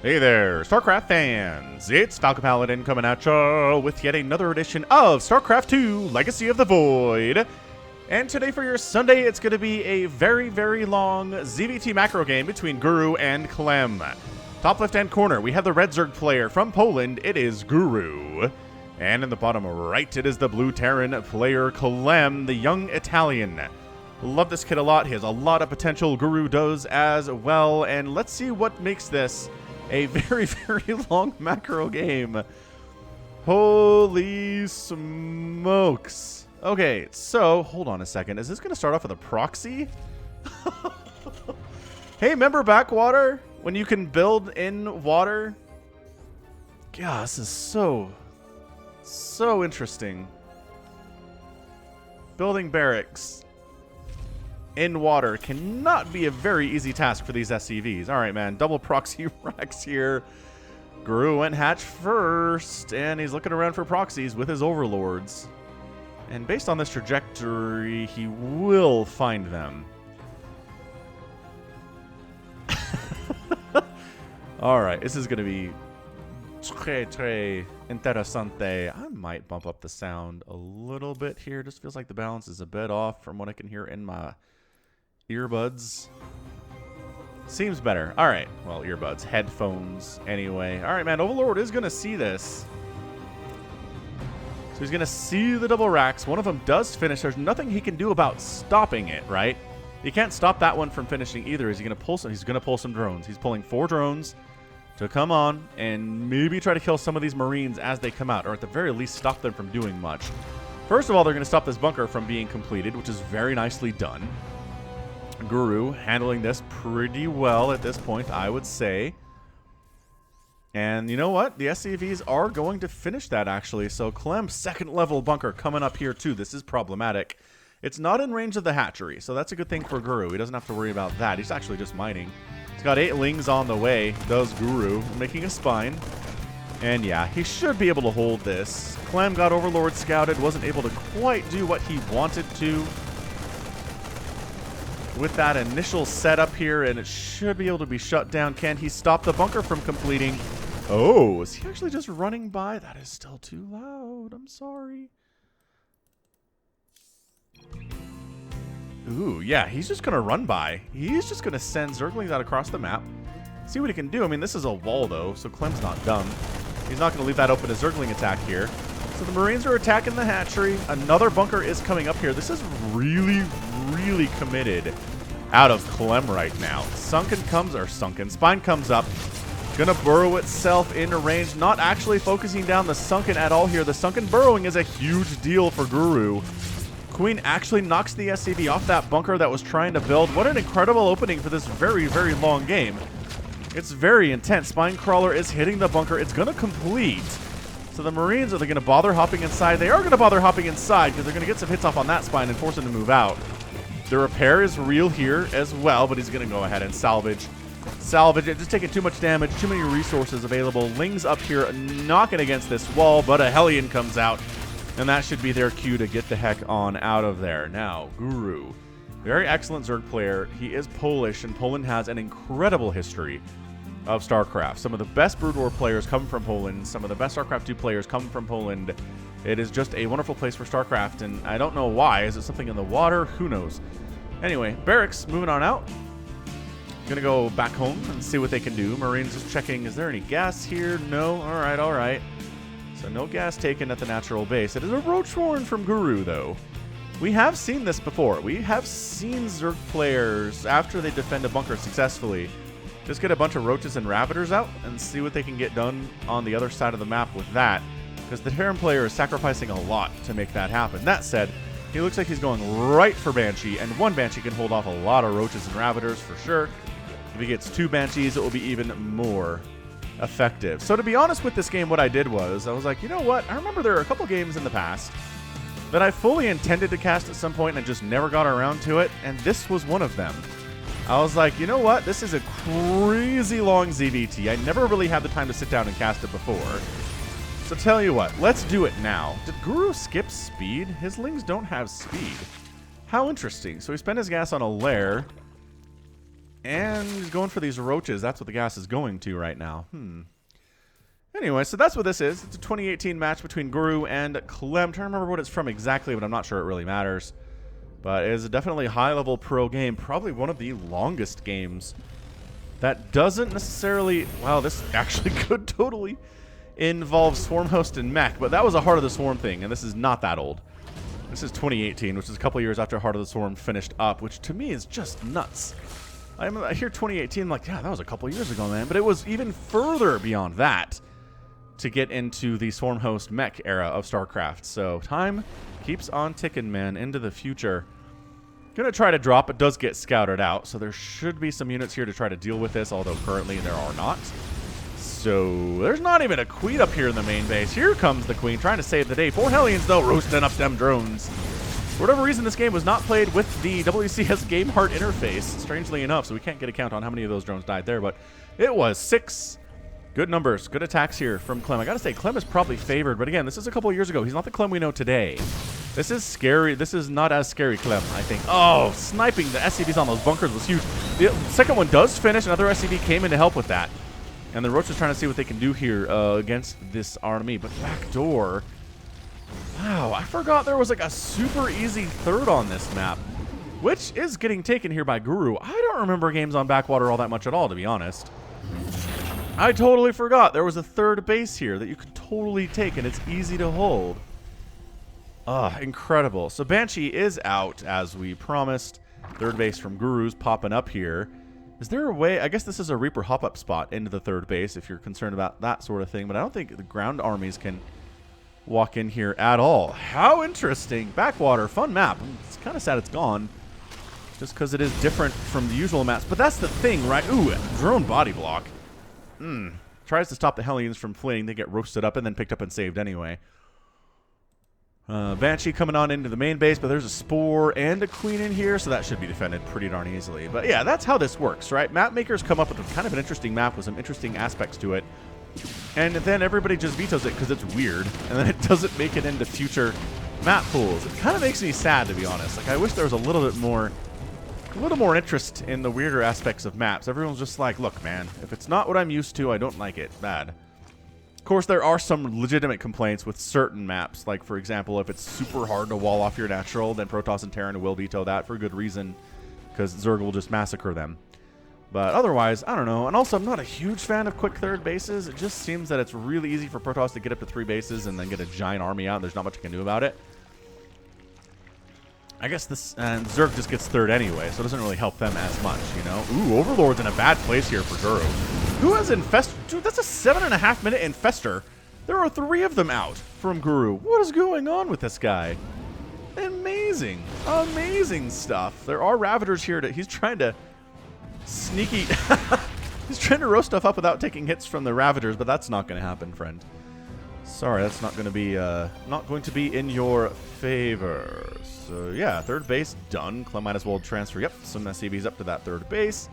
Hey there, StarCraft fans! It's Falcon Paladin coming at ya with yet another edition of StarCraft 2 Legacy of the Void. And today for your Sunday, it's going to be a very, very long ZVT macro game between Guru and Clem. Top left-hand corner, we have the red Zerg player from Poland. It is Guru. And in the bottom right, it is the blue Terran player Clem, the young Italian. Love this kid a lot. He has a lot of potential. Guru does as well. And let's see what makes this a very, very long macro game. Holy smokes. Okay, so hold on a second. Is this going to start off with a proxy? Hey, remember Backwater? When you can build in water? God, this is so interesting. Building barracks in water cannot be a very easy task for these SCVs. All right, man. Double proxy racks here. Guru went hatch first, and he's looking around for proxies with his overlords. And based on this trajectory, he will find them. All right, this is going to be très interesante. I might bump up the sound a little bit here. Just feels like the balance is a bit off from what I can hear in my earbuds. Seems better. All right. Well, earbuds, headphones, anyway. All right, man. Overlord is going to see this. So he's going to see the double racks. One of them does finish. There's nothing he can do about stopping it, right? He can't stop that one from finishing either. Is he going to pull some? He's going to pull some drones. He's pulling 4 drones to come on and maybe try to kill some of these Marines as they come out, or at the very least stop them from doing much. First of all, they're going to stop this bunker from being completed, which is very nicely done. Guru handling this pretty well at this point, I would say. And you know what? The SCVs are going to finish that, actually. So Clem's second level bunker coming up here, too. This is problematic. It's not in range of the hatchery, so that's a good thing for Guru. He doesn't have to worry about that. He's actually just mining. He's got 8 lings on the way, does Guru, making a spine. And yeah, he should be able to hold this. Clem got Overlord scouted, wasn't able to quite do what he wanted to with that initial setup here, and it should be able to be shut down. Can he stop the bunker from completing? Oh, is he actually just running by? That is still too loud. I'm sorry. Ooh, yeah, he's just going to run by. He's just going to send Zerglings out across the map. See what he can do. I mean, this is a wall, though, so Clem's not dumb. He's not going to leave that open to Zergling attack here. So the Marines are attacking the hatchery. Another bunker is coming up here. This is really, really committed out of Clem right now. Spine comes up. Gonna burrow itself into range. Not actually focusing down the Sunken at all here. The Sunken burrowing is a huge deal for Guru. Queen actually knocks the SCV off that bunker that was trying to build. What an incredible opening for this very, very long game. It's very intense. Spinecrawler is hitting the bunker. It's going to complete. So the Marines, are they going to bother hopping inside? They are going to bother hopping inside because they're going to get some hits off on that spine and force him to move out. The repair is real here as well, but he's going to go ahead and salvage. Salvage it. Just taking too much damage. Too many resources available. Lings up here knocking against this wall, but a Hellion comes out. And that should be their cue to get the heck on out of there. Now, Guru, very excellent Zerg player. He is Polish, and Poland has an incredible history of StarCraft. Some of the best Brood War players come from Poland. Some of the best StarCraft 2 players come from Poland. It is just a wonderful place for StarCraft, and I don't know why. Is it something in the water? Who knows? Anyway, barracks moving on out. Gonna go back home and see what they can do. Marines just checking. Is there any gas here? No. All right, all right. So no gas taken at the natural base. It is a Roach Warren from Guru, though. We have seen this before. We have seen Zerg players, after they defend a bunker successfully, just get a bunch of Roaches and Ravagers out and see what they can get done on the other side of the map with that. Because the Terran player is sacrificing a lot to make that happen. That said, he looks like he's going right for Banshee, and 1 Banshee can hold off a lot of Roaches and Ravagers for sure. If he gets 2 Banshees, it will be even more effective. So to be honest with this game, what I did was, I was like, you know what? I remember there are a couple games in the past that I fully intended to cast at some point and I just never got around to it, and this was one of them. I was like, you know what? This is a crazy long ZVT. I never really had the time to sit down and cast it before. So tell you what, let's do it now. Did Guru skip speed? His Lings don't have speed. How interesting. So he spent his gas on a lair. And he's going for these roaches. That's what the gas is going to right now. Anyway, so that's what this is. It's a 2018 match between Guru and Clem. I'm trying to remember what it's from exactly, but I'm not sure it really matters. But it is definitely a high-level pro game. Probably one of the longest games. That doesn't necessarily... Wow, this actually could totally involve Swarm Host and Mech. But that was a Heart of the Swarm thing, and this is not that old. This is 2018, which is a couple years after Heart of the Swarm finished up, which to me is just nuts. I hear 2018, I'm like, yeah, that was a couple years ago, man. But it was even further beyond that to get into the Swarm Host Mech era of StarCraft. So time keeps on ticking, man, into the future. Gonna try to drop. It does get scouted out, so there should be some units here to try to deal with this, although currently there are not. So there's not even a queen up here in the main base. Here comes the queen trying to save the day. 4 Hellions, though, roasting up them drones. For whatever reason, this game was not played with the WCS Game Heart interface, strangely enough, so we can't get a count on how many of those drones died there, but it was 6. Good numbers, good attacks here from Clem. I gotta say, Clem is probably favored, but again, this is a couple years ago. He's not the Clem we know today. This is scary. This is not as scary Clem, I think. Oh, sniping the SCVs on those bunkers was huge. The second one does finish. Another SCV came in to help with that. And the Roach is trying to see what they can do here against this army. But backdoor. Wow, I forgot there was like a super easy third on this map, which is getting taken here by Guru. I don't remember games on Backwater all that much at all, to be honest. I totally forgot there was a third base here that you could totally take, and it's easy to hold. Incredible. So Banshee is out, as we promised. Third base from Guru's popping up here. Is there a way? I guess this is a Reaper hop-up spot into the third base if you're concerned about that sort of thing, but I don't think the ground armies can walk in here at all. How interesting. Backwater, fun map. It's kind of sad it's gone, just because it is different from the usual maps. But that's the thing, right? Ooh, drone body block. Tries to stop the Hellions from fleeing. They get roasted up and then picked up and saved anyway. Banshee coming on into the main base, but there's a Spore and a Queen in here, so that should be defended pretty darn easily. But yeah, that's how this works, right? Map makers come up with kind of an interesting map with some interesting aspects to it, and then everybody just vetoes it because it's weird, and then it doesn't make it into future map pools. It kind of makes me sad, to be honest. Like, I wish there was a little more interest in the weirder aspects of maps. Everyone's just like, look, man, if it's not what I'm used to, I don't like it. Bad. Of course, there are some legitimate complaints with certain maps. Like, for example, if it's super hard to wall off your natural, then Protoss and Terran will veto that for good reason, because Zerg will just massacre them. But otherwise, I don't know. And also, I'm not a huge fan of quick third bases. It just seems that it's really easy for Protoss to get up to 3 bases and then get a giant army out, and there's not much you can do about it. I guess this, and Zerg just gets third anyway, so it doesn't really help them as much, you know? Ooh, Overlord's in a bad place here for Guru. Who has Infestor? Dude, that's a 7.5-minute Infestor. There are 3 of them out from Guru. What is going on with this guy? Amazing. Amazing stuff. There are Ravagers here. He's trying to sneaky... He's trying to roast stuff up without taking hits from the Ravagers, but that's not going to happen, friend. Sorry, that's not going to be in your favor. So yeah, third base done. Clem might as well transfer. Yep, some SCVs up to that third base.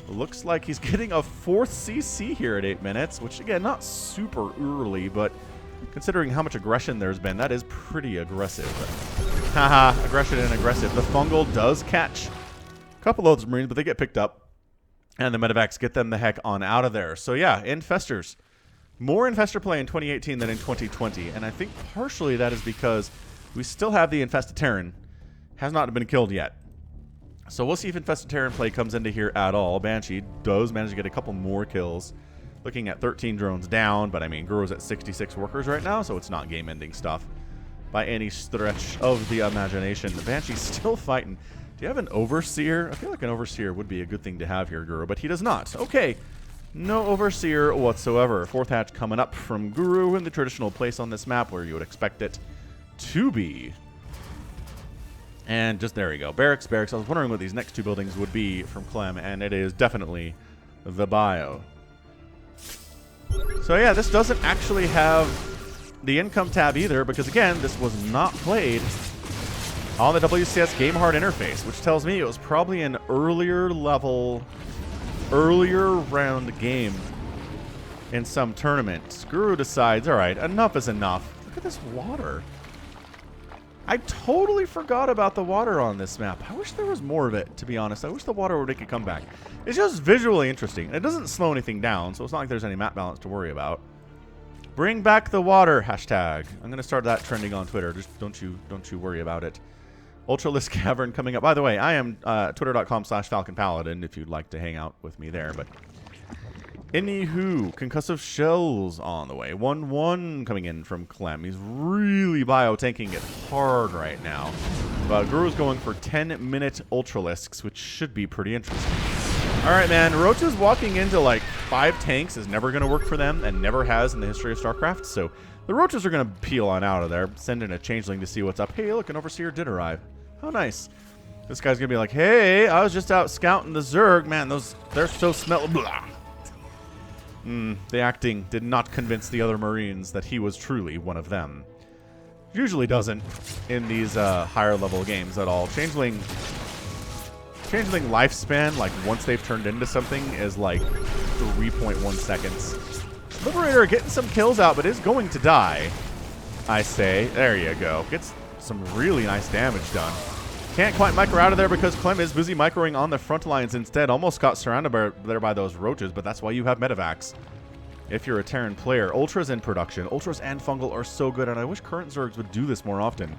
Looks like he's getting a 4th CC here at 8 minutes, which again, not super early, but considering how much aggression there's been, that is pretty aggressive. Haha, aggression and aggressive. The fungal does catch a couple of those Marines, but they get picked up, and the medevacs get them the heck on out of there. So yeah, Infestors. More Infestor play in 2018 than in 2020, and I think partially that is because we still have the Infested Terran. Has not been killed yet. So we'll see if Infested Terran play comes into here at all. Banshee does manage to get a couple more kills. Looking at 13 drones down, but I mean, Guru's at 66 workers right now, so it's not game-ending stuff by any stretch of the imagination. The Banshee's still fighting. Do you have an Overseer? I feel like an Overseer would be a good thing to have here, Guru, but he does not. Okay. No Overseer whatsoever. 4th hatch coming up from Guru in the traditional place on this map where you would expect it to be. And just there you go. Barracks, barracks. I was wondering what these next 2 buildings would be from Clem, and it is definitely the bio. So yeah, this doesn't actually have the income tab either, because again, this was not played on the WCS Game Hard interface, which tells me it was probably an earlier level, earlier round game in some tournament. Guru decides, all right, enough is enough. Look at this water. I totally forgot about the water on this map. I wish there was more of it, to be honest. I wish the water would make a comeback. It's just visually interesting. It doesn't slow anything down, so it's not like there's any map balance to worry about. Bring back the water, hashtag. I'm going to start that trending on Twitter. Just don't you worry about it. Ultralisk Cavern coming up. By the way, I am twitter.com/Falcon Paladin if you'd like to hang out with me there. But anywho, concussive shells on the way. 1-1 coming in from Clem. He's really bio-tanking it hard right now. But Guru's going for 10-minute Ultralisks, which should be pretty interesting. Alright, man. Roaches walking into like 5 tanks is never going to work for them and never has in the history of StarCraft. So the Roaches are going to peel on out of there. Send in a changeling to see what's up. Hey, look, an Overseer did arrive. How nice. This guy's going to be like, hey, I was just out scouting the Zerg. Man, they're so smell... Blah. The acting did not convince the other Marines that he was truly one of them. Usually doesn't in these higher level games at all. Changeling lifespan, like once they've turned into something, is like 3.1 seconds. Liberator getting some kills out, but is going to die, I say. There you go. Gets some really nice damage done. Can't quite micro out of there because Clem is busy microing on the front lines instead. Almost got surrounded there by those roaches, but that's why you have medevacs. If you're a Terran player, Ultras in production. Ultras and Fungal are so good, and I wish current Zergs would do this more often.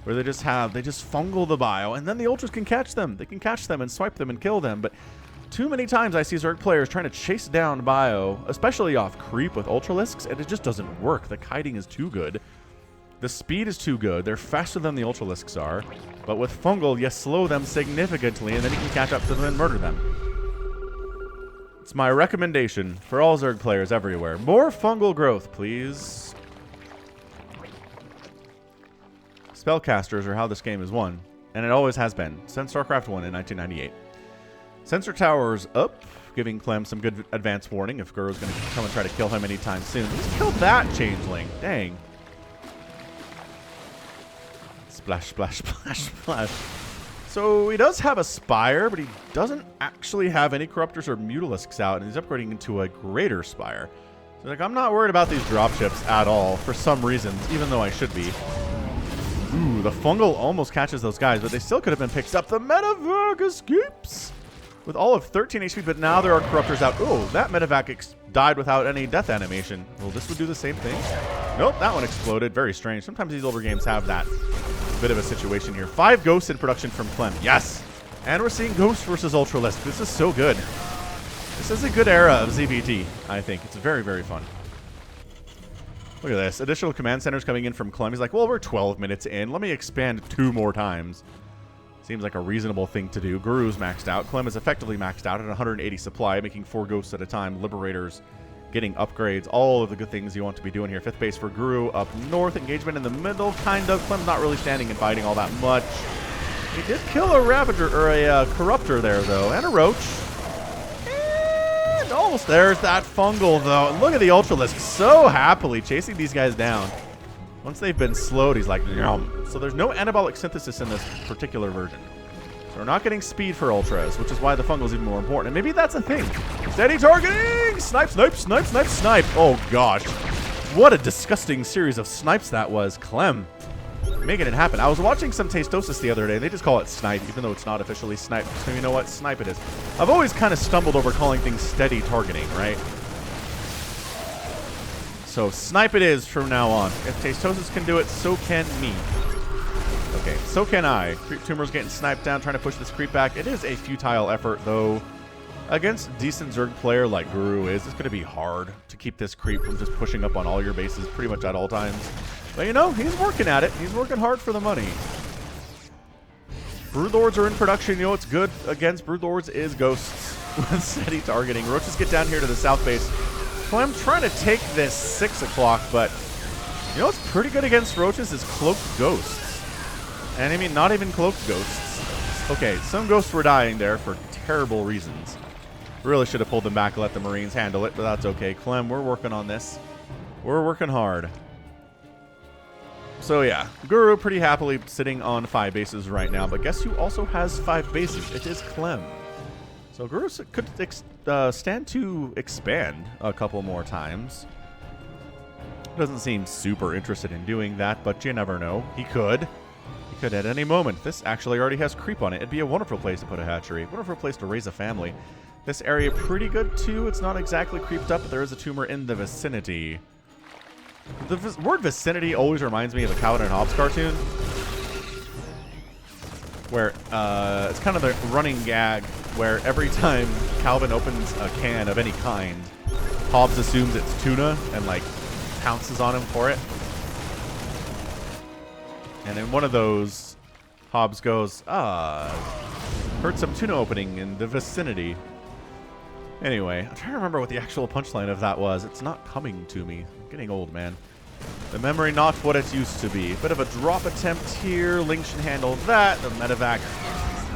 Where they just fungal the bio, and then the Ultras can catch them. They can catch them and swipe them and kill them, but too many times I see Zerg players trying to chase down bio, especially off creep with Ultralisks, and it just doesn't work. The kiting is too good. The speed is too good. They're faster than the Ultralisks are. But with Fungal, you slow them significantly, and then you can catch up to them and murder them. It's my recommendation for all Zerg players everywhere. More Fungal growth, please. Spellcasters are how this game is won, and it always has been, since StarCraft 1 in 1998. Sensor towers up, giving Clem some good advance warning if Guru's going to come and try to kill him anytime soon. He's killed that changeling. Dang. Splash, splash, splash, splash. So he does have a Spire, but he doesn't actually have any Corruptors or Mutalisks out, and he's upgrading into a Greater Spire. So like, I'm not worried about these dropships at all, for some reasons, even though I should be. Ooh, the Fungal almost catches those guys, but they still could have been picked up. The Medevac escapes with all of 13 HP, but now there are Corruptors out. Ooh, that Medevac died without any death animation. Well, this would do the same thing. Nope, that one exploded. Very strange. Sometimes these older games have that bit of a situation here. 5 ghosts in production from Clem. Yes! And we're seeing Ghost versus Ultralisk. This is so good. This is a good era of ZVT, I think. It's very, very fun. Look at this. Additional command centers coming in from Clem. He's like, well, we're 12 minutes in. Let me expand 2 more times. Seems like a reasonable thing to do. Guru's maxed out. Clem is effectively maxed out at 180 supply, making 4 ghosts at a time. Liberators getting upgrades. All of the good things you want to be doing here. 5th base for Guru up north. Engagement in the middle, kind of. Clem's not really standing and fighting all that much. He did kill a Ravager, or a Corruptor there, though. And a Roach. And almost there's that Fungal, though. And look at the Ultralisk so happily chasing these guys down. Once they've been slowed, he's like, yum. So there's no anabolic synthesis in this particular version. So we're not getting speed for Ultras, which is why the Fungal is even more important. And maybe that's a thing. Steady targeting! Snipe, snipe, snipe, snipe, snipe. Oh, gosh. What a disgusting series of snipes that was. Clem making it happen. I was watching some Tastosis the other day. They just call it snipe, even though it's not officially snipe. So you know what? Snipe it is. I've always kind of stumbled over calling things steady targeting, right? So snipe it is from now on. If Tastosis can do it, so can me. Okay, so can I. Creep Tumor's getting sniped down, trying to push this creep back. It is a futile effort, though. Against a decent Zerg player like Guru is, it's going to be hard to keep this creep from just pushing up on all your bases pretty much at all times. But, you know, he's working at it. He's working hard for the money. Broodlords are in production. You know what's good against Broodlords is ghosts with steady targeting. Roaches get down here to the south base. Clem trying to take this 6 o'clock, but you know what's pretty good against Roaches is cloaked ghosts. And I mean, not even cloaked ghosts. Okay, some ghosts were dying there for terrible reasons. Really should have pulled them back and let the Marines handle it, but that's okay. Clem, we're working on this. We're working hard. So yeah, Guru pretty happily sitting on 5 bases right now, but guess who also has 5 bases? It is Clem. So Guru could stand to expand a couple more times. Doesn't seem super interested in doing that, but you never know. He could. He could at any moment. This actually already has creep on it. It'd be a wonderful place to put a hatchery. Wonderful place to raise a family. This area pretty good too. It's not exactly creeped up, but there is a tumor in the vicinity. The word vicinity always reminds me of a Calvin and Hobbes cartoon, where it's kind of the running gag where every time Calvin opens a can of any kind, Hobbes assumes it's tuna and like pounces on him for it. And in one of those, Hobbes goes, heard some tuna opening in the vicinity. Anyway, I'm trying to remember what the actual punchline of that was. It's not coming to me. I'm getting old, man. The memory not what it used to be. Bit of a drop attempt here. Link should handle that. The medevac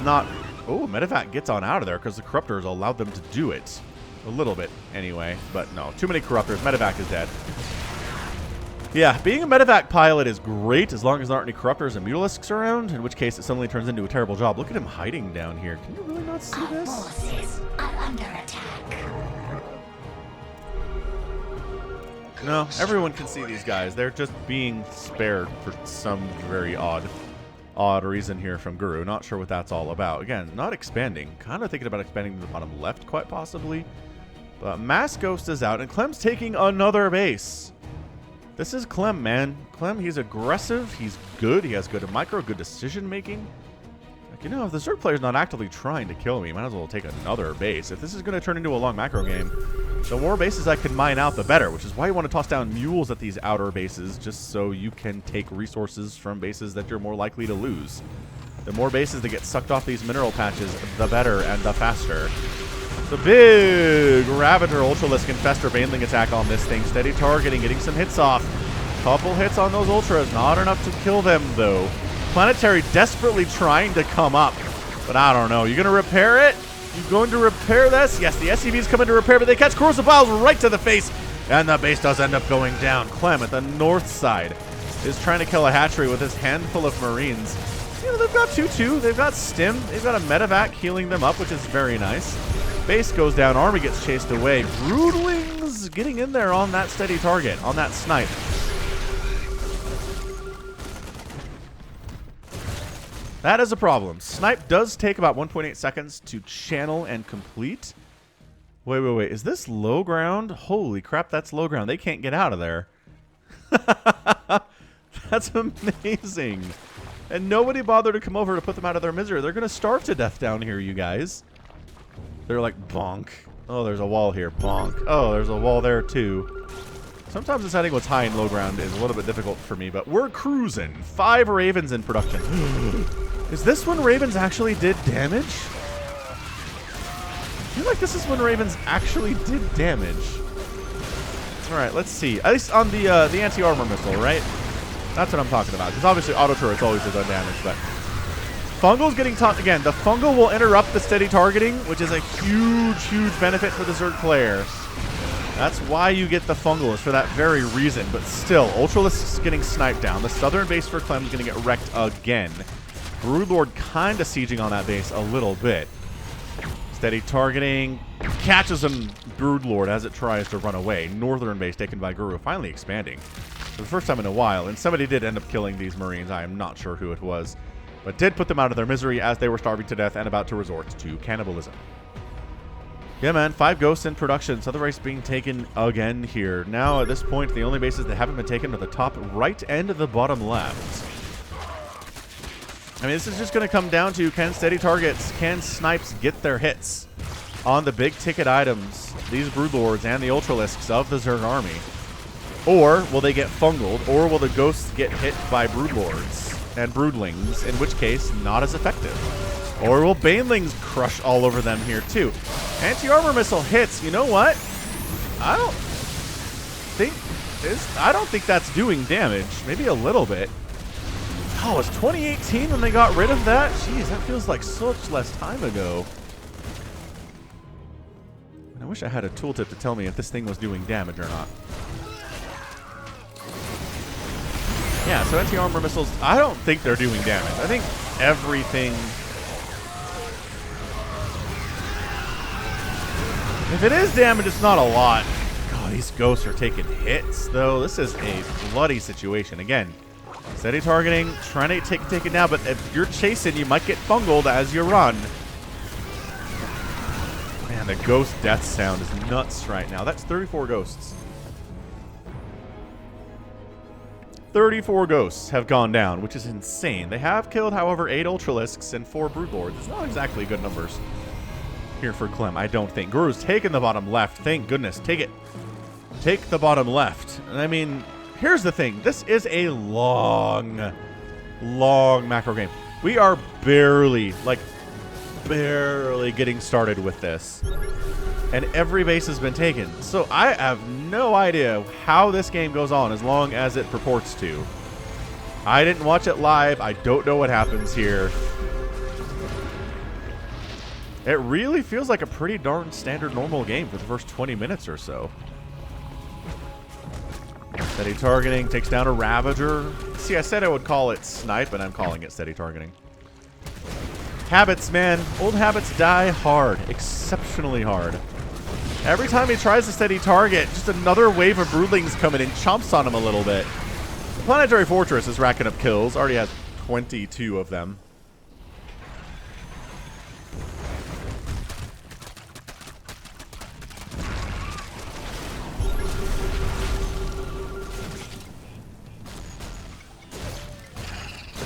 not... Oh, medevac gets on out of there because the corruptors allowed them to do it. A little bit, anyway. But no, too many corruptors. Medevac is dead. Yeah, being a medevac pilot is great as long as there aren't any corruptors and mutalisks around, in which case it suddenly turns into a terrible job. Look at him hiding down here. Can you really not see this? Our forces are under attack. No, everyone can see these guys. They're just being spared for some very odd reason here from Guru. Not sure what that's all about. Again, not expanding. Kind of thinking about expanding to the bottom left, quite possibly. But Mass Ghost is out, and Clem's taking another base. This is Clem, man. Clem, he's aggressive. He's good. He has good micro, good decision making. Like, you know, if the Zerg player's not actively trying to kill me, might as well take another base. If this is going to turn into a long macro game, the more bases I can mine out, the better, which is why you want to toss down mules at these outer bases, just so you can take resources from bases that you're more likely to lose. The more bases that get sucked off these mineral patches, the better and the faster. The big Ravager Ultralisk Infestor Baneling attack on this thing. Steady targeting, getting some hits off. Couple hits on those Ultras. Not enough to kill them, though. Planetary desperately trying to come up. But I don't know. You going to repair it? You going to repair this? Yes, the SCVs come in to repair, but they catch Corrosive Piles right to the face. And the base does end up going down. Clem at the north side is trying to kill a hatchery with his handful of Marines. You know, they've got 2-2. They've got Stim. They've got a medevac healing them up, which is very nice. Base goes down. Army gets chased away. Broodlings getting in there on that steady target, on that snipe. That is a problem. Snipe does take about 1.8 seconds to channel and complete. Wait. Is this low ground? Holy crap, that's low ground. They can't get out of there. That's amazing. And nobody bothered to come over to put them out of their misery. They're going to starve to death down here, you guys. They're like, bonk. Oh, there's a wall here. Bonk. Oh, there's a wall there, too. Sometimes deciding what's high and low ground is a little bit difficult for me, but we're cruising. 5 Ravens in production. Is this when Ravens actually did damage? I feel like this is when Ravens actually did damage. All right, let's see. At least on the anti-armor missile, right? That's what I'm talking about. Because obviously auto turrets always do damage, but Fungal's getting taught again. The Fungal will interrupt the steady targeting, which is a huge benefit for the Zerg player. That's why you get the Fungal, is for that very reason. But still, Ultralisk's getting sniped down. The southern base for Clem is going to get wrecked again. Broodlord kind of sieging on that base a little bit. Steady targeting. Catches a Broodlord as it tries to run away. Northern base taken by Guru, finally expanding. For the first time in a while. And somebody did end up killing these Marines. I am not sure who it was. But did put them out of their misery as they were starving to death and about to resort to cannibalism. Yeah, man, 5 ghosts in production. Southern base being taken again here. Now, at this point, the only bases that haven't been taken are the top right and the bottom left. I mean, this is just going to come down to, can steady targets, can snipes get their hits on the big ticket items, these Broodlords and the Ultralisks of the Zerg army? Or will they get fungled, or will the ghosts get hit by Broodlords and Broodlings, in which case, not as effective? Or will Banelings crush all over them here, too? Anti-armor missile hits. You know what? I don't think that's doing damage. Maybe a little bit. Oh, it's 2018 when they got rid of that? Jeez, that feels like such less time ago. And I wish I had a tooltip to tell me if this thing was doing damage or not. Yeah, so anti-armor missiles, I don't think they're doing damage. I think everything... If it is damage, it's not a lot. God, these ghosts are taking hits, though. This is a bloody situation. Again, Steady targeting, trying to take it down, but if you're chasing, you might get bungled as you run. Man, the ghost death sound is nuts right now. That's 34 ghosts. 34 ghosts have gone down, which is insane. They have killed, however, 8 Ultralisks and 4 Broodlords. It's not exactly good numbers here for Clem, I don't think. Guru's taken the bottom left. Thank goodness. Take it. Take the bottom left. And I mean, here's the thing. This is a long macro game. We are barely getting started with this. And every base has been taken. So I have no idea how this game goes on as long as it purports to. I didn't watch it live. I don't know what happens here. It really feels like a pretty darn standard normal game for the first 20 minutes or so. Steady targeting, takes down a Ravager. See, I said I would call it snipe, and I'm calling it steady targeting. Habits, man. Old habits die hard. Exceptionally hard. Every time he tries to steady target, just another wave of broodlings come in and chomps on him a little bit. The Planetary Fortress is racking up kills. Already has 22 of them.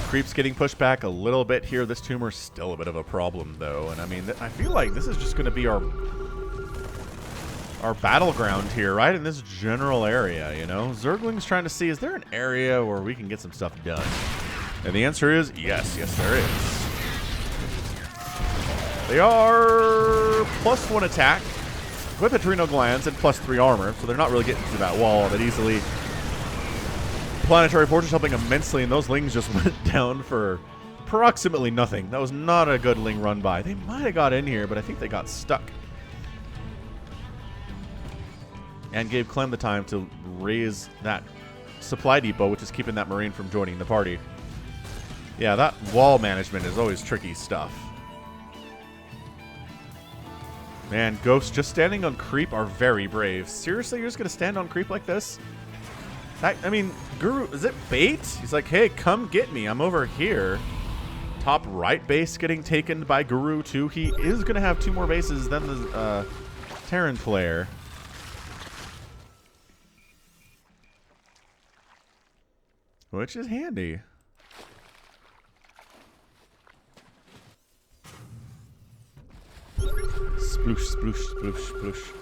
Creep's getting pushed back a little bit here. This tumor's still a bit of a problem, though. And I mean, I feel like this is just going to be our battleground here, right? In this general area, you know? Zergling's trying to see, is there an area where we can get some stuff done? And the answer is yes. Yes, there is. They are +1 attack with adrenal glands and +3 armor, so they're not really getting through that wall that easily. Planetary Fortress helping immensely, and those lings just went down for approximately nothing. That was not a good ling run by. They might have got in here, but I think they got stuck. And gave Clem the time to raise that supply depot, which is keeping that Marine from joining the party. Yeah, that wall management is always tricky stuff. Man, ghosts just standing on creep are very brave. Seriously, you're just going to stand on creep like this? I mean, Guru, is it bait? He's like, hey, come get me. I'm over here. Top right base getting taken by Guru, too. He is going to have 2 more bases than the Terran player. Which is handy. Sploosh, sploosh, sploosh, sploosh.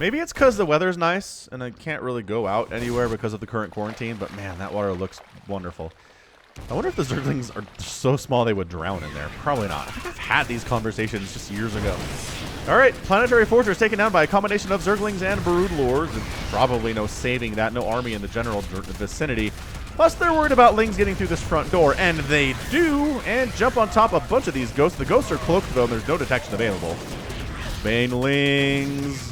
Maybe it's because the weather's nice and I can't really go out anywhere because of the current quarantine, but man, that water looks wonderful. I wonder if the Zerglings are so small they would drown in there. Probably not. I think I've had these conversations just years ago. All right, Planetary Fortress taken down by a combination of Zerglings and Broodlords. And probably no saving that, no army in the general vicinity. Plus, they're worried about lings getting through this front door, and they do, and jump on top of a bunch of these ghosts. The ghosts are cloaked, though, and there's no detection available. Banelings.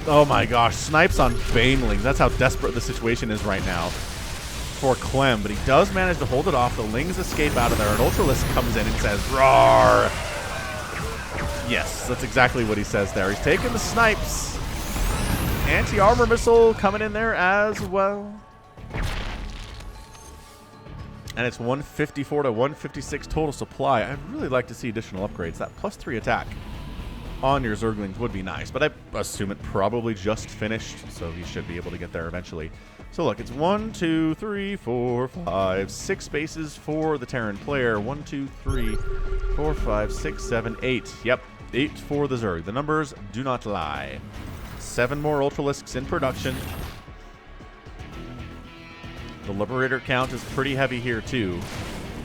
Oh my gosh, snipes on Banelings. That's how desperate the situation is right now for Clem, but he does manage to hold it off. The lings escape out of there. An Ultralisk comes in and says, roar. Yes, that's exactly what he says there. He's taking the snipes. Anti-armor missile coming in there as well. And it's 154 to 156 total supply. I'd really like to see additional upgrades. That +3 attack on your Zerglings would be nice, but I assume it probably just finished, so he should be able to get there eventually. So look, it's 1, 2, 3, 4, 5, 6 bases for the Terran player. 1, 2, 3, 4, 5, 6, 7, 8. Yep, 8 for the Zerg. The numbers do not lie. 7 more Ultralisks in production. The Liberator count is pretty heavy here too.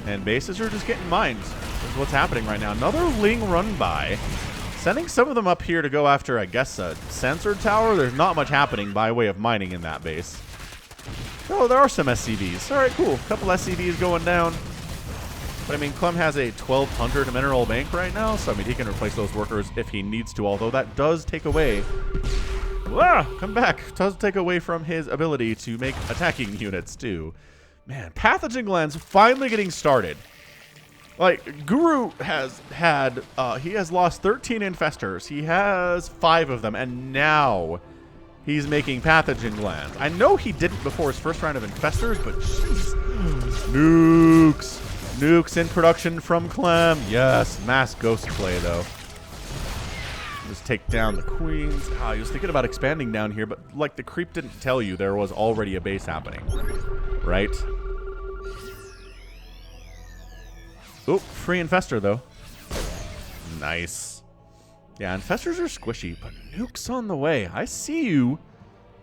And bases are just getting mined. That's what's happening right now. Another Ling run by. Sending some of them up here to go after, I guess, a sensor tower. There's not much happening by way of mining in that base. Oh, there are some SCVs. All right, cool. A couple SCVs going down. But, I mean, Clem has a 1,200 mineral bank right now, so, I mean, he can replace those workers if he needs to, although that does take away... come back. Does take away from his ability to make attacking units, too. Man, pathogen glands finally getting started. Like, Guru has had, he has lost 13 infestors. He has 5 of them, and now he's making pathogen glands. I know he didn't before his first round of infestors, but jeez, Nukes. Nukes in production from Clem. Yes, mass ghost play, though. Just take down the queens. Ah, he was thinking about expanding down here, but like the creep didn't tell you there was already a base happening. Right? Oh, free infestor, though. Nice. Yeah, infestors are squishy, but nukes on the way. I see you.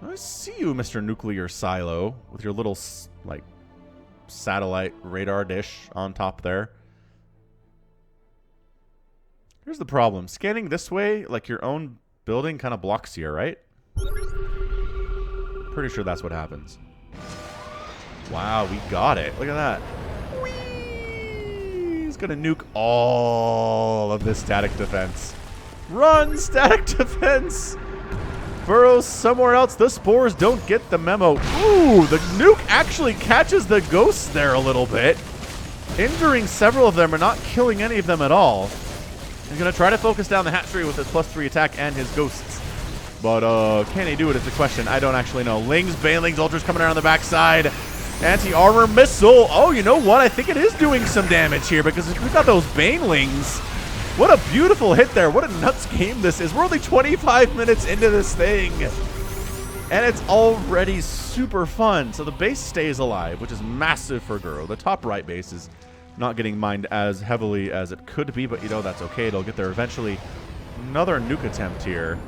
I see you, Mr. Nuclear Silo, with your little, like, satellite radar dish on top there. Here's the problem. Scanning this way, like your own building kind of blocks you, right? Pretty sure that's what happens. Wow, we got it. Look at that. Whee! He's going to nuke all of this static defense. Run, static defense! Burrows somewhere else. The spores don't get the memo. Ooh, the nuke actually catches the ghosts there a little bit. Injuring several of them or not killing any of them at all. He's going to try to focus down the hatchery with his +3 attack and his ghosts. But can he do it is the question. I don't actually know. Lings, Banelings, Ultras coming around the backside. Anti-armor missile. Oh, you know what? I think it is doing some damage here because we've got those Banelings. What a beautiful hit there. What a nuts game this is. We're only 25 minutes into this thing. And it's already super fun. So the base stays alive, which is massive for Guru. The top right base is not getting mined as heavily as it could be, but you know that's okay. It'll get there eventually. Another nuke attempt here.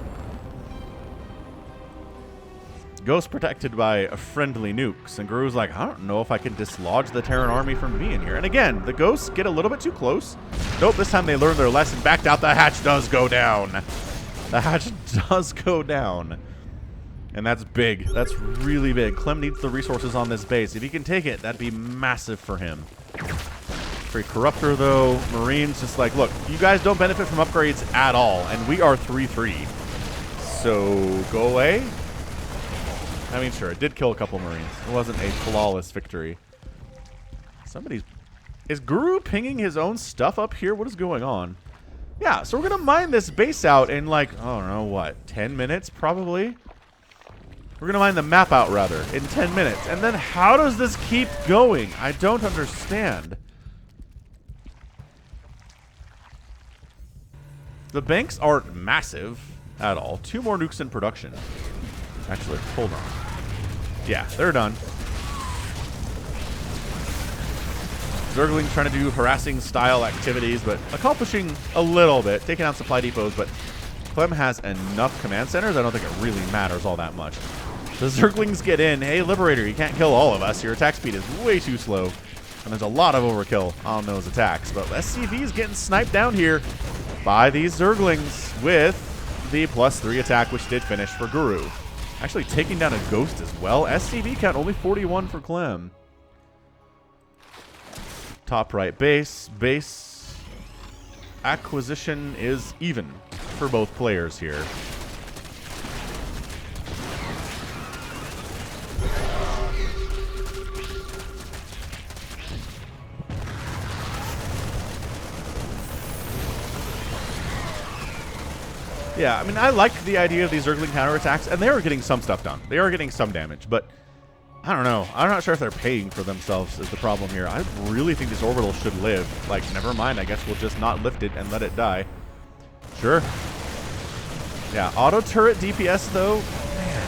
Ghost protected by a friendly nukes. And Guru's like, I don't know if I can dislodge the Terran army from being here. And again, the ghosts get a little bit too close. Nope, this time they learned their lesson. Backed out. The hatch does go down. The hatch does go down. And that's big. That's really big. Clem needs the resources on this base. If he can take it, that'd be massive for him. Free Corruptor, though. Marines just like, look, you guys don't benefit from upgrades at all. And we are 3-3. So, go away. I mean, sure, it did kill a couple Marines. It wasn't a flawless victory. Somebody's... Is Guru pinging his own stuff up here? What is going on? Yeah, so we're going to mine this base out in, like, I don't know, what, 10 minutes, probably? We're going to mine the map out, rather, in 10 minutes. And then how does this keep going? I don't understand. The banks aren't massive at all. 2 more nukes in production. Actually, hold on. Yeah, they're done. Zergling's trying to do harassing style activities, but accomplishing a little bit, taking out supply depots, but Clem has enough command centers. I don't think it really matters all that much. The Zerglings get in. Hey, Liberator, you can't kill all of us. Your attack speed is way too slow, and there's a lot of overkill on those attacks. But SCV is getting sniped down here by these Zerglings with the +3 attack, which did finish for Guru. Actually taking down a ghost as well. SCV count only 41 for Clem. Top right base. Base acquisition is even for both players here. Yeah, I mean, I like the idea of these Zergling counterattacks, and they are getting some stuff done. They are getting some damage, but I don't know. I'm not sure if they're paying for themselves is the problem here. I really think this orbital should live. Like, never mind. I guess we'll just not lift it and let it die. Sure. Yeah, auto turret DPS, though, man.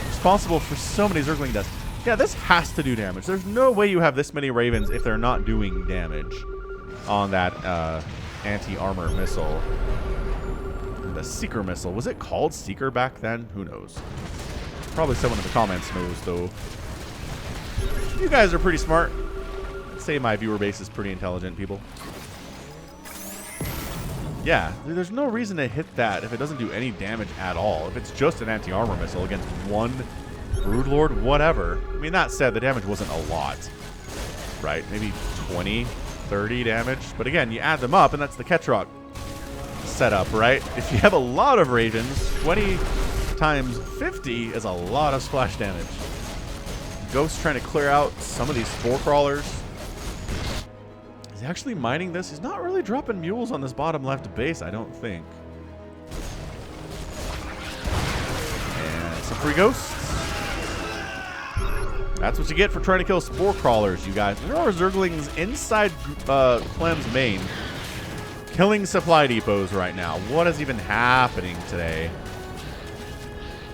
Responsible for so many Zergling deaths. Yeah, this has to do damage. There's no way you have this many Ravens if they're not doing damage on that anti-armor missile. The Seeker missile. Was it called Seeker back then? Who knows? Probably someone in the comments knows, though. You guys are pretty smart. I'd say my viewer base is pretty intelligent, people. Yeah, there's no reason to hit that if it doesn't do any damage at all. If it's just an anti-armor missile against one Broodlord, whatever. I mean, that said, the damage wasn't a lot. Right? Maybe 20, 30 damage. But again, you add them up, and that's the Ketrock setup, right? If you have a lot of Ravens, 20 times 50 is a lot of splash damage. Ghost trying to clear out some of these spore crawlers. Is he actually mining this? He's not really dropping mules on this bottom left base, I don't think. And some free ghosts. That's what you get for trying to kill spore crawlers, you guys. There are Zerglings inside Clem's main, killing supply depots right now. What is even happening today?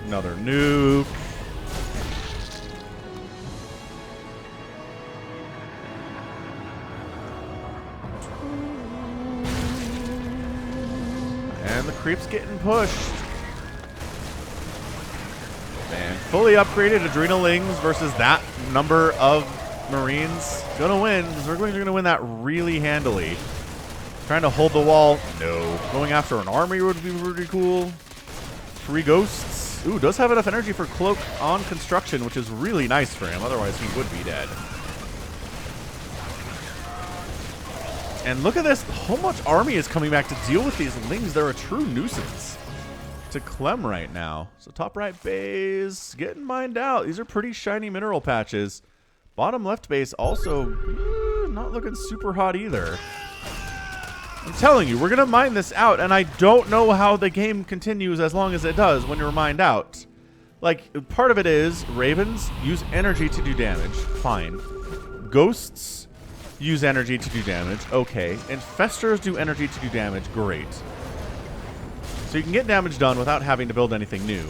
Another nuke. And the creep's getting pushed. Man, fully upgraded Adrenalings versus that number of Marines. Gonna win. Zerglings are gonna win that really handily. Trying to hold the wall. No. Going after an army would be really cool. 3 ghosts. Ooh, does have enough energy for cloak on construction, which is really nice for him. Otherwise, he would be dead. And look at this. How much army is coming back to deal with these lings? They're a true nuisance to Clem right now. So top right base getting mined out. These are pretty shiny mineral patches. Bottom left base also not looking super hot either. I'm telling you, we're going to mine this out, and I don't know how the game continues as long as it does when you're mined out. Like, part of it is ravens use energy to do damage. Fine. Ghosts use energy to do damage. Okay. Infestors do energy to do damage. Great. So you can get damage done without having to build anything new.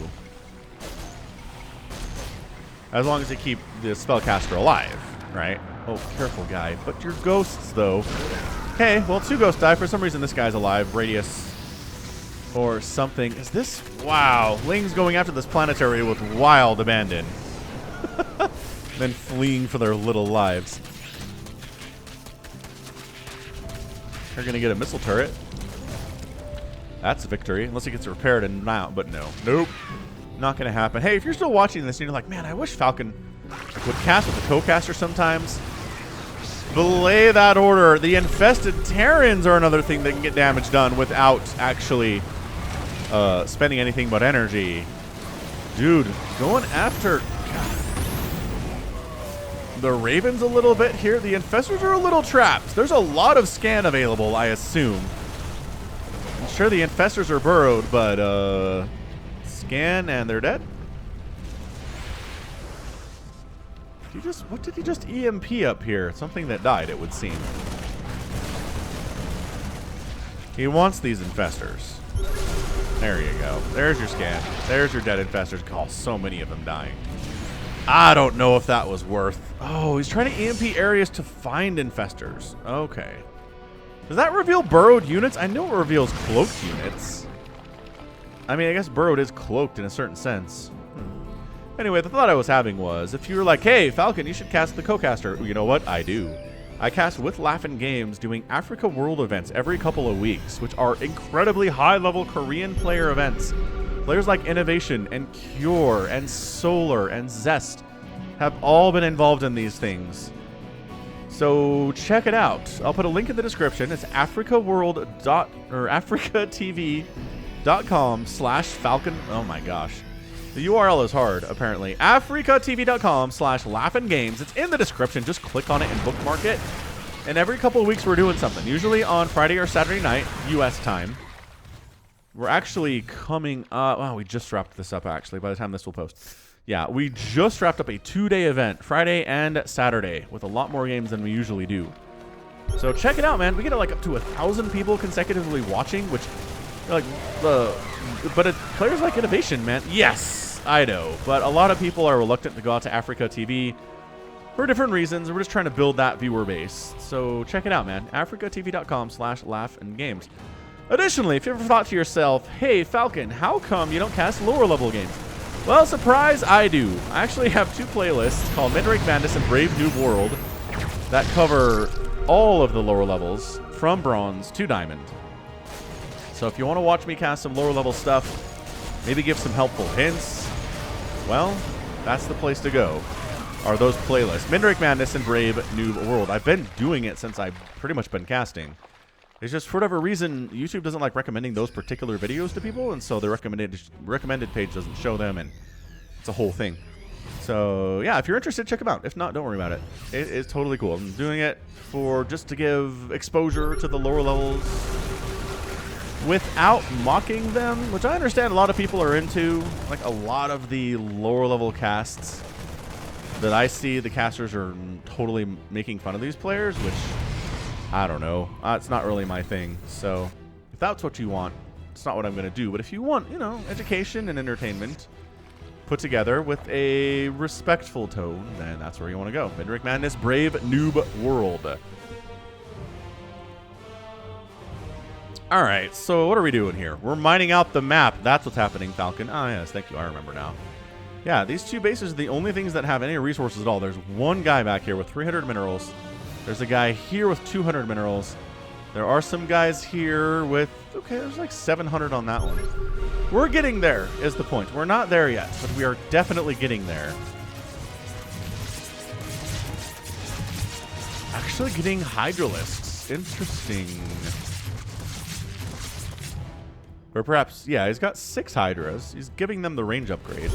As long as you keep the spellcaster alive, right? Oh, careful, guy. But your ghosts, though. Okay, well, 2 ghosts die. For some reason, this guy's alive. Radius or something. Is this... Wow. Lings going after this planetary with wild abandon. Then fleeing for their little lives. They're going to get a missile turret. That's a victory. Unless it gets repaired and mount, but no. Nope. Not going to happen. Hey, if you're still watching this and you're like, man, I wish Falcon would cast with a co-caster sometimes. Belay that order. The infested Terrans are another thing that can get damage done without actually spending anything but energy. Dude, going after the Ravens a little bit here. The infestors are a little trapped. There's a lot of scan available, I assume. I'm sure the infestors are burrowed, but scan and they're dead. What did he just EMP up here? Something that died, it would seem. He wants these infestors. There you go. There's your scan. There's your dead infestors. Oh, so many of them dying. I don't know if that was worth... Oh, he's trying to EMP areas to find infestors. Okay. Does that reveal burrowed units? I know it reveals cloaked units. I mean, I guess burrowed is cloaked in a certain sense. Anyway, the thought I was having was, if you were like, hey, Falcon, you should cast the co-caster. You know what? I do. I cast with Laughing Games doing Africa World events every couple of weeks, which are incredibly high-level Korean player events. Players like Innovation and Cure and Solar and Zest have all been involved in these things. So check it out. I'll put a link in the description. It's africaworld.com/Falcon. Oh my gosh. The URL is hard, apparently. africatv.com/LaughingGames. It's in the description. Just click on it and bookmark it. And every couple of weeks we're doing something. Usually on Friday or Saturday night, US time. We're actually coming up. Wow, we just wrapped this up, actually, by the time this will post. Yeah, we just wrapped up a 2-day event, Friday and Saturday, with a lot more games than we usually do. So check it out, man. We get like up to 1,000 people consecutively watching, which, like, players like Innovation, man. Yes, I know. But a lot of people are reluctant to go out to Africa TV for different reasons. We're just trying to build that viewer base. So check it out, man. africatv.com/LaughingGames. Additionally, if you ever thought to yourself, hey, Falcon, how come you don't cast lower level games? Well, surprise, I do. I actually have 2 playlists called Midrank Madness and Brave New World that cover all of the lower levels from Bronze to Diamond. So if you want to watch me cast some lower level stuff, maybe give some helpful hints, well, that's the place to go, are those playlists. Midrank Madness and Brave New World. I've been doing it since I've pretty much been casting. It's just, for whatever reason, YouTube doesn't like recommending those particular videos to people, and so the recommended page doesn't show them, and it's a whole thing. So, yeah, if you're interested, check them out. If not, don't worry about it. It's totally cool. I'm doing it for just to give exposure to the lower levels without mocking them, which I understand a lot of people are into. Like, a lot of the lower level casts that I see the casters are totally making fun of these players, which, I don't know. It's not really my thing. So, if that's what you want, it's not what I'm going to do. But if you want, you know, education and entertainment put together with a respectful tone, then that's where you want to go. Midrick Madness, Brave Noob World. All right, so what are we doing here? We're mining out the map. That's what's happening, Falcon. Ah, yes, thank you. I remember now. Yeah, these two bases are the only things that have any resources at all. There's one guy back here with 300 minerals. There's a guy here with 200 minerals. There are some guys here with... Okay, there's like 700 on that one. We're getting there, is the point. We're not there yet, but we are definitely getting there. Actually getting Hydralisks. Interesting. Or perhaps, yeah, he's got 6 Hydras. He's giving them the range upgrade.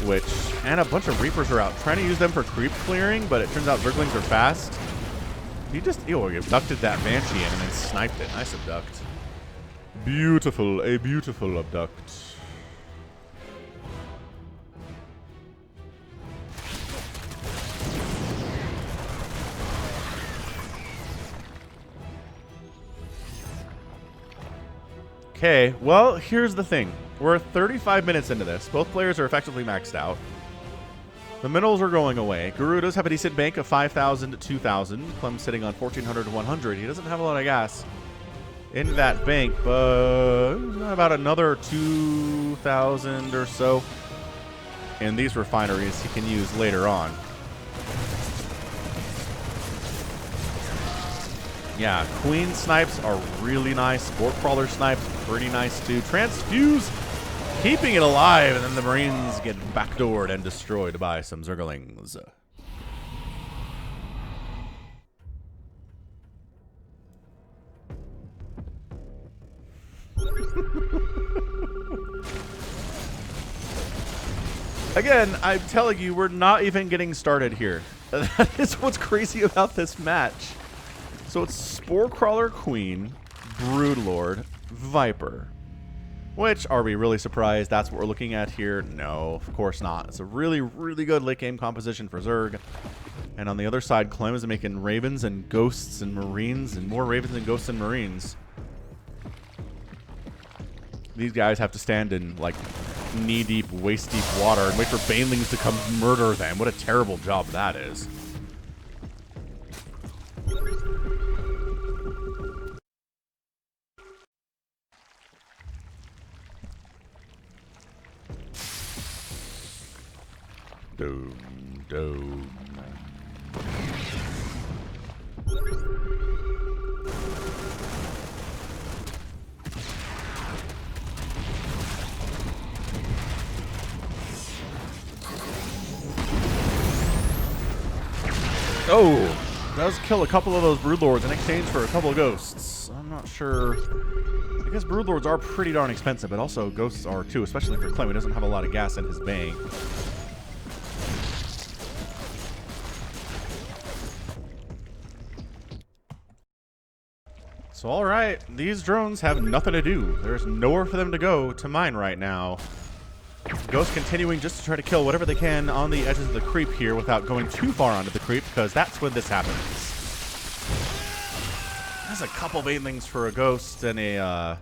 Which, and a bunch of Reapers are out. Trying to use them for creep clearing, but it turns out Zerglings are fast. He just, he abducted that Banshee in and then sniped it. Nice abduct. Beautiful, a beautiful abduct. Okay, well, here's the thing. We're 35 minutes into this. Both players are effectively maxed out. The minerals are going away. Guru does have a decent bank of 5,000 to 2,000. Clem's sitting on 1,400 to 100. He doesn't have a lot of gas in that bank, but about another 2,000 or so in these refineries he can use later on. Yeah, Queen snipes are really nice. Sport Crawler snipes, pretty nice too. Transfuse, keeping it alive, and then the Marines get backdoored and destroyed by some Zerglings. Again, I'm telling you, we're not even getting started here. That is what's crazy about this match. So it's Spore Crawler Queen, Broodlord, Viper. Which, are we really surprised that's what we're looking at here? No, of course not. It's a really, really good late game composition for Zerg. And on the other side, Clem is making Ravens and Ghosts and Marines, and more Ravens and Ghosts and Marines. These guys have to stand in, like, knee-deep, waist-deep water and wait for Banelings to come murder them. What a terrible job that is. Doom, doom. Oh, does kill a couple of those Broodlords in exchange for a couple of Ghosts. I'm not sure. I guess Broodlords are pretty darn expensive, but also Ghosts are too, especially for Clem. He doesn't have a lot of gas in his bank. So, alright, these drones have nothing to do. There's nowhere for them to go to mine right now. Ghosts continuing just to try to kill whatever they can on the edges of the creep here without going too far onto the creep, because that's when this happens. There's a couple Banelings for a Ghost and a, I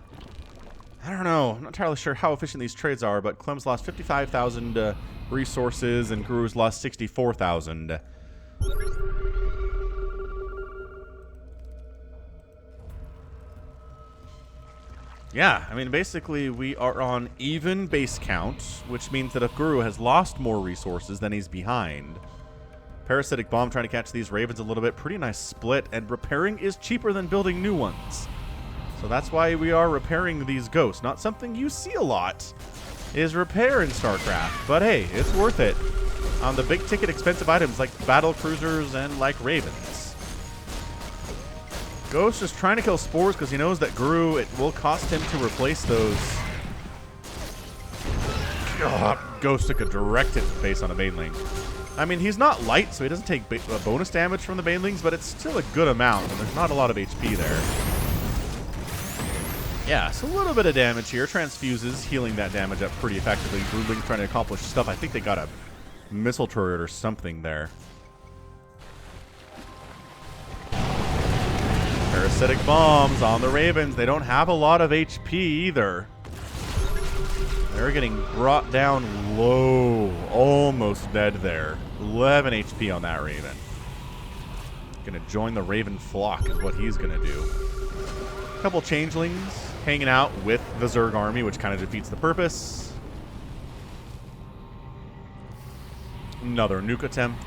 don't know. I'm not entirely sure how efficient these trades are, but Clem's lost 55,000 resources and Guru's lost 64,000. Yeah, I mean, basically, we are on even base count, which means that if Guru has lost more resources, then he's behind. Parasitic Bomb trying to catch these Ravens a little bit. Pretty nice split, and repairing is cheaper than building new ones. So that's why we are repairing these Ghosts. Not something you see a lot, is repair in StarCraft. But hey, it's worth it on the big-ticket expensive items like battle cruisers and like Ravens. Ghost just trying to kill Spores because he knows that Guru, it will cost him to replace those. God, Ghost took a direct hit to the face on a Baneling. I mean, he's not light, so he doesn't take bonus damage from the Banelings, but it's still a good amount, and there's not a lot of HP there. Yeah, so a little bit of damage here. Transfuses, healing that damage up pretty effectively. Broodling's trying to accomplish stuff. I think they got a missile turret or something there. Parasitic bombs on the Ravens. They don't have a lot of HP either. They're getting brought down low. Almost dead there. 11 HP on that Raven. Gonna join the Raven flock is what he's gonna do. A couple changelings hanging out with the Zerg army, which kind of defeats the purpose. Another nuke attempt.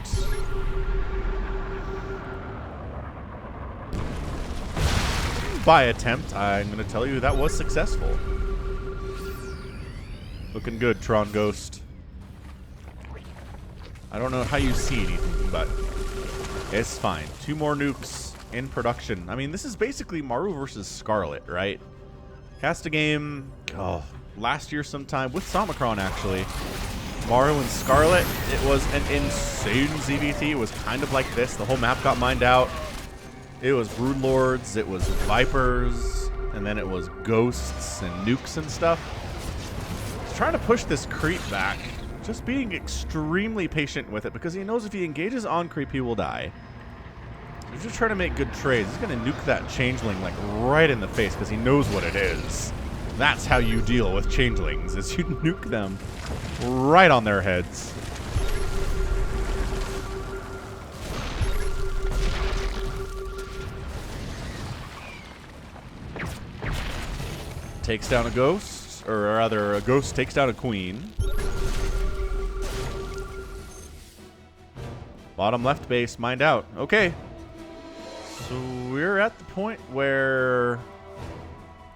By attempt, I'm going to tell you that was successful. Looking good, Tron Ghost. I don't know how you see anything, but it's fine. 2 more nukes in production. I mean, this is basically Maru versus Scarlet, right? Cast a game, last year sometime with Somicron, actually. Maru and Scarlet, it was an insane ZVT. It was kind of like this. The whole map got mined out. It was Broodlords, it was Vipers, and then it was Ghosts and Nukes and stuff. He's trying to push this creep back. Just being extremely patient with it because he knows if he engages on creep, he will die. He's just trying to make good trades. He's going to nuke that Changeling like right in the face because he knows what it is. That's how you deal with Changelings, is you nuke them right on their heads. Takes down a ghost, or rather a ghost takes down a queen. Bottom left base mined out. Okay. So we're at the point where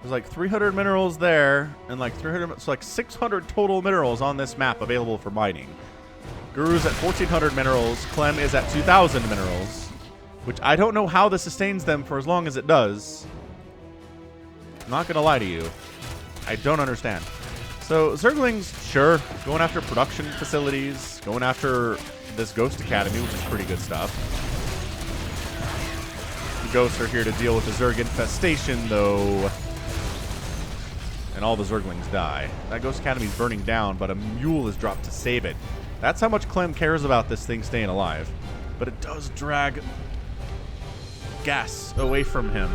there's like 300 minerals there and like 300, so like 600 total minerals on this map available for mining. Guru's at 1,400 minerals. Clem is at 2,000 minerals, which I don't know how this sustains them for as long as it does. I'm not going to lie to you. I don't understand. So Zerglings, sure, going after production facilities, going after this Ghost Academy, which is pretty good stuff. The Ghosts are here to deal with the Zerg infestation, though. And all the Zerglings die. That Ghost Academy is burning down, but a mule is dropped to save it. That's how much Clem cares about this thing staying alive. But it does drag gas away from him.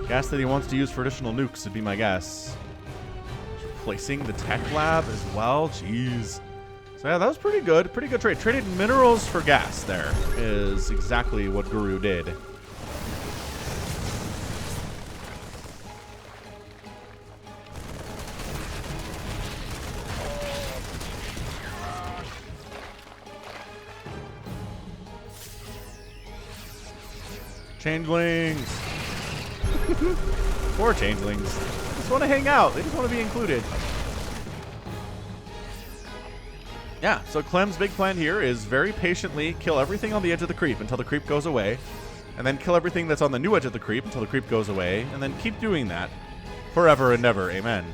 Gas that he wants to use for additional nukes would be my guess. Replacing the tech lab as well. Jeez. So yeah, that was pretty good. Pretty good trade. Traded minerals for gas there is exactly what Guru did. Changelings. Poor Changelings. They just want to hang out. They just want to be included. Yeah, so Clem's big plan here is very patiently kill everything on the edge of the creep until the creep goes away, and then kill everything that's on the new edge of the creep until the creep goes away, and then keep doing that forever and ever. Amen.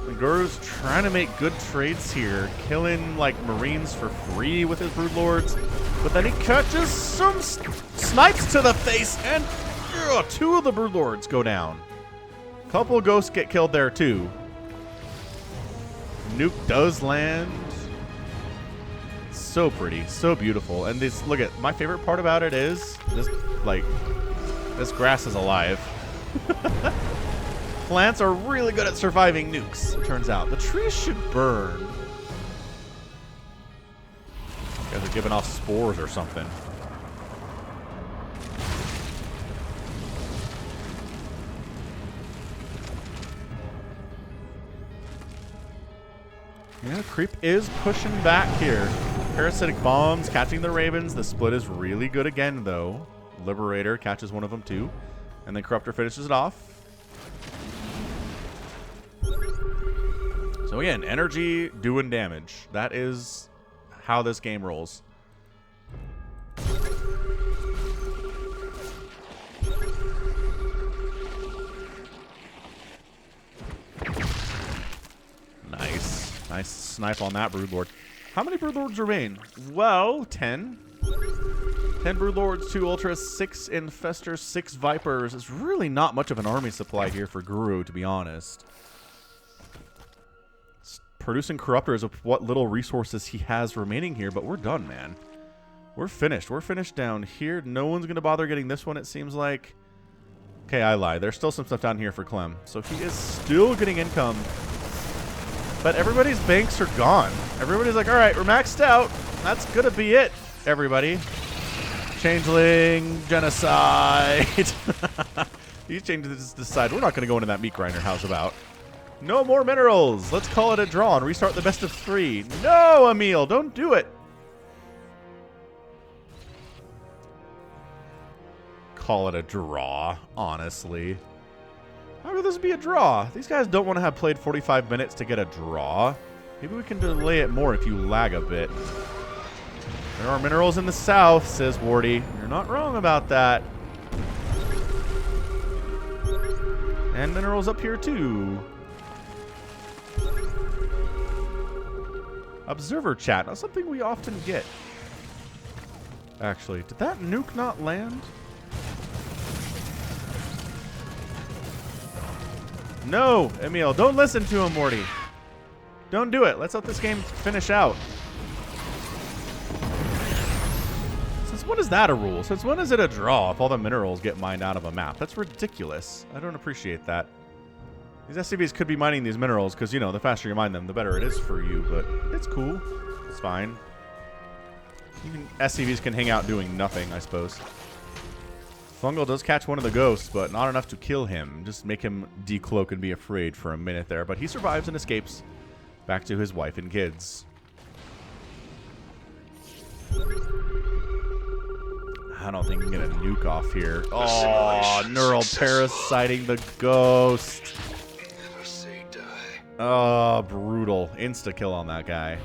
And Guru's trying to make good trades here, killing like Marines for free with his Broodlords, but then he catches some snipes to the face, and 2 of the Broodlords go down. A couple of Ghosts get killed there too. Nuke does land. So pretty, so beautiful. And this, look at, my favorite part about it is this, like, this grass is alive. Plants are really good at surviving nukes, it turns out. The trees should burn. You guys are giving off spores or something. Yeah, creep is pushing back here. Parasitic bombs catching the Ravens. The split is really good again, though. Liberator catches one of them, too. And then Corruptor finishes it off. So again, energy doing damage. That is how this game rolls. Nice. Nice snipe on that Broodlord. How many Broodlords remain? Well, 10. 10 Broodlords, 2 Ultras, 6 Infestors, 6 Vipers. It's really not much of an army supply here for Guru, to be honest. It's producing corruptors of what little resources he has remaining here, but we're done, man. We're finished. We're finished down here. No one's going to bother getting this one, it seems like. Okay, I lied. There's still some stuff down here for Clem. So he is still getting income. But everybody's banks are gone. Everybody's like, all right, we're maxed out. That's going to be it, everybody. Changeling, genocide. These changes decide we're not going to go into that meat grinder. How's about? No more minerals. Let's call it a draw and restart the best of 3. No, Emil, don't do it. Call it a draw, honestly. How could this be a draw? These guys don't want to have played 45 minutes to get a draw. Maybe we can delay it more if you lag a bit. There are minerals in the south, says Wardy. You're not wrong about that. And minerals up here, too. Observer chat. Not something we often get. Actually, did that nuke not land? No, Emil, don't listen to him, Morty. Don't do it. Let's let this game finish out. Since when is that a rule? Since when is it a draw if all the minerals get mined out of a map? That's ridiculous. I don't appreciate that. These SCVs could be mining these minerals because, you know, the faster you mine them, the better it is for you, but it's cool. It's fine. SCVs can hang out doing nothing, I suppose. Fungal does catch one of the ghosts, but not enough to kill him. Just make him decloak and be afraid for a minute there. But he survives and escapes back to his wife and kids. I don't think we can get a nuke off here. Oh, neural parasiting the ghost. Oh, brutal. Insta-kill on that guy.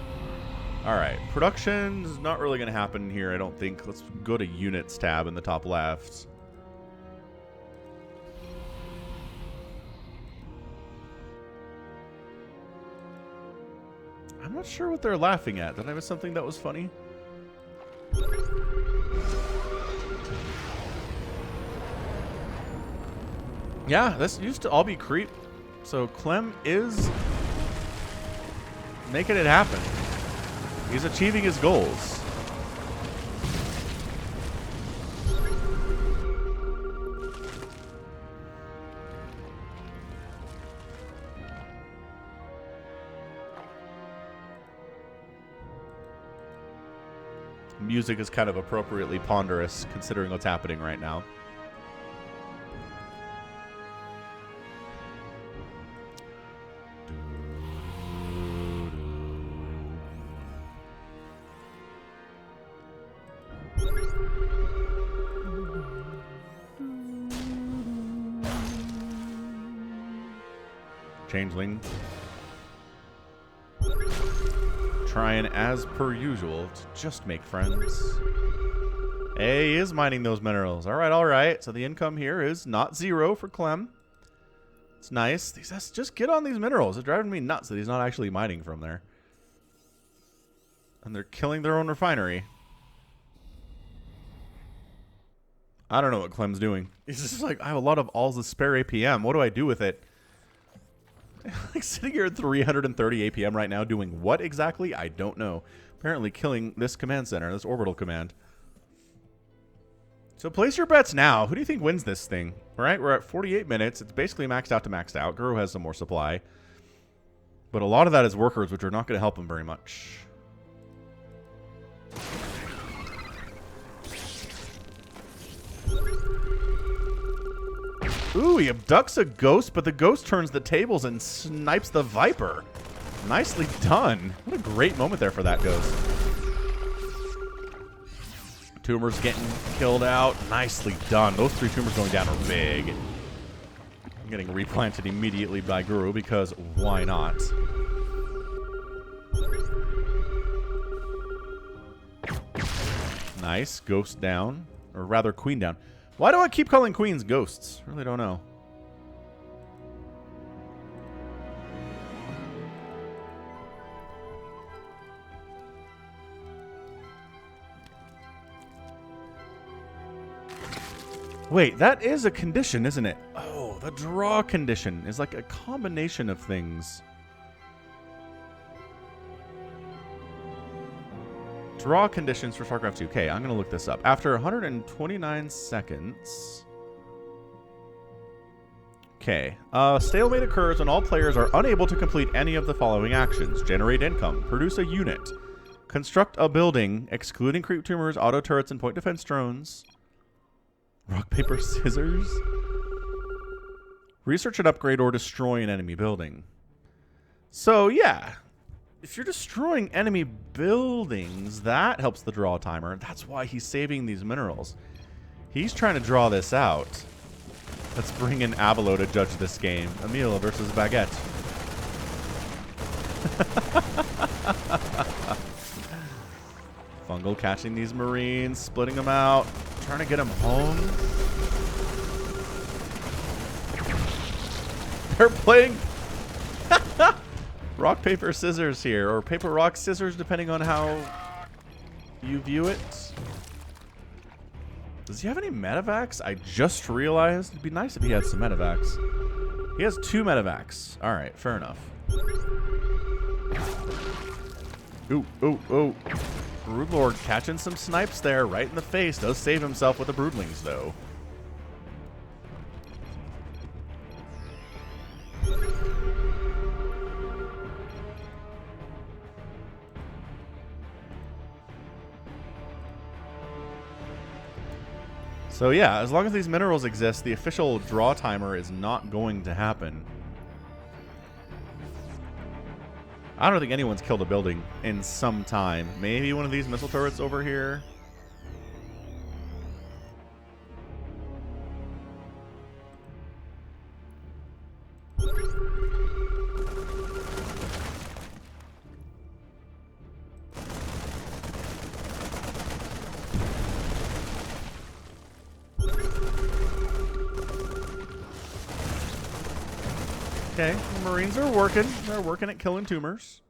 Alright, production's not really going to happen here, I don't think. Let's go to Units tab in the top left. I'm not sure what they're laughing at. Did I miss something that was funny? Yeah, this used to all be creep. So Clem is making it happen. He's achieving his goals. Music is kind of appropriately ponderous considering what's happening right now. Changeling. Trying, as per usual, to just make friends. A is mining those minerals. All right, all right. So the income here is not 0 for Clem. It's nice. Just get on these minerals. It's driving me nuts that he's not actually mining from there. And they're killing their own refinery. I don't know what Clem's doing. He's just like, I have a lot of alls of spare APM. What do I do with it? Like sitting here at 330 APM right now doing what exactly? I don't know. Apparently killing this command center, this orbital command. So place your bets now. Who do you think wins this thing? All right, we're at 48 minutes. It's basically maxed out to maxed out. Guru has some more supply. But a lot of that is workers, which are not going to help him very much. Ooh, he abducts a ghost, but the ghost turns the tables and snipes the Viper. Nicely done. What a great moment there for that ghost. Tumors getting killed out. Nicely done. Those 3 tumors going down are big. Getting replanted immediately by Guru because why not? Nice. Ghost down. Or rather, queen down. Why do I keep calling queens ghosts? Really don't know. Wait, that is a condition, isn't it? Oh, the draw condition is like a combination of things. Draw conditions for StarCraft 2. Okay, I'm going to look this up. After 129 seconds... Okay. Stalemate occurs when all players are unable to complete any of the following actions. Generate income. Produce a unit. Construct a building, excluding creep tumors, auto turrets, and point defense drones. Rock, paper, scissors. Research and upgrade or destroy an enemy building. So, yeah. If you're destroying enemy buildings, that helps the draw timer. That's why he's saving these minerals. He's trying to draw this out. Let's bring in Avalo to judge this game. Emil versus Baguette. Fungal catching these Marines, splitting them out, trying to get them home. They're playing rock, paper, scissors here, or paper, rock, scissors, depending on how you view it. Does he have any medevacs? I just realized it'd be nice if he had some medevacs. He has 2 medevacs. All right, fair enough. Ooh, ooh, ooh. Broodlord catching some snipes there, right in the face. Does save himself with the Broodlings, though. So yeah, as long as these minerals exist, the official draw timer is not going to happen. I don't think anyone's killed a building in some time. Maybe one of these missile turrets over here. Okay, the Marines are working. They're working at killing tumors.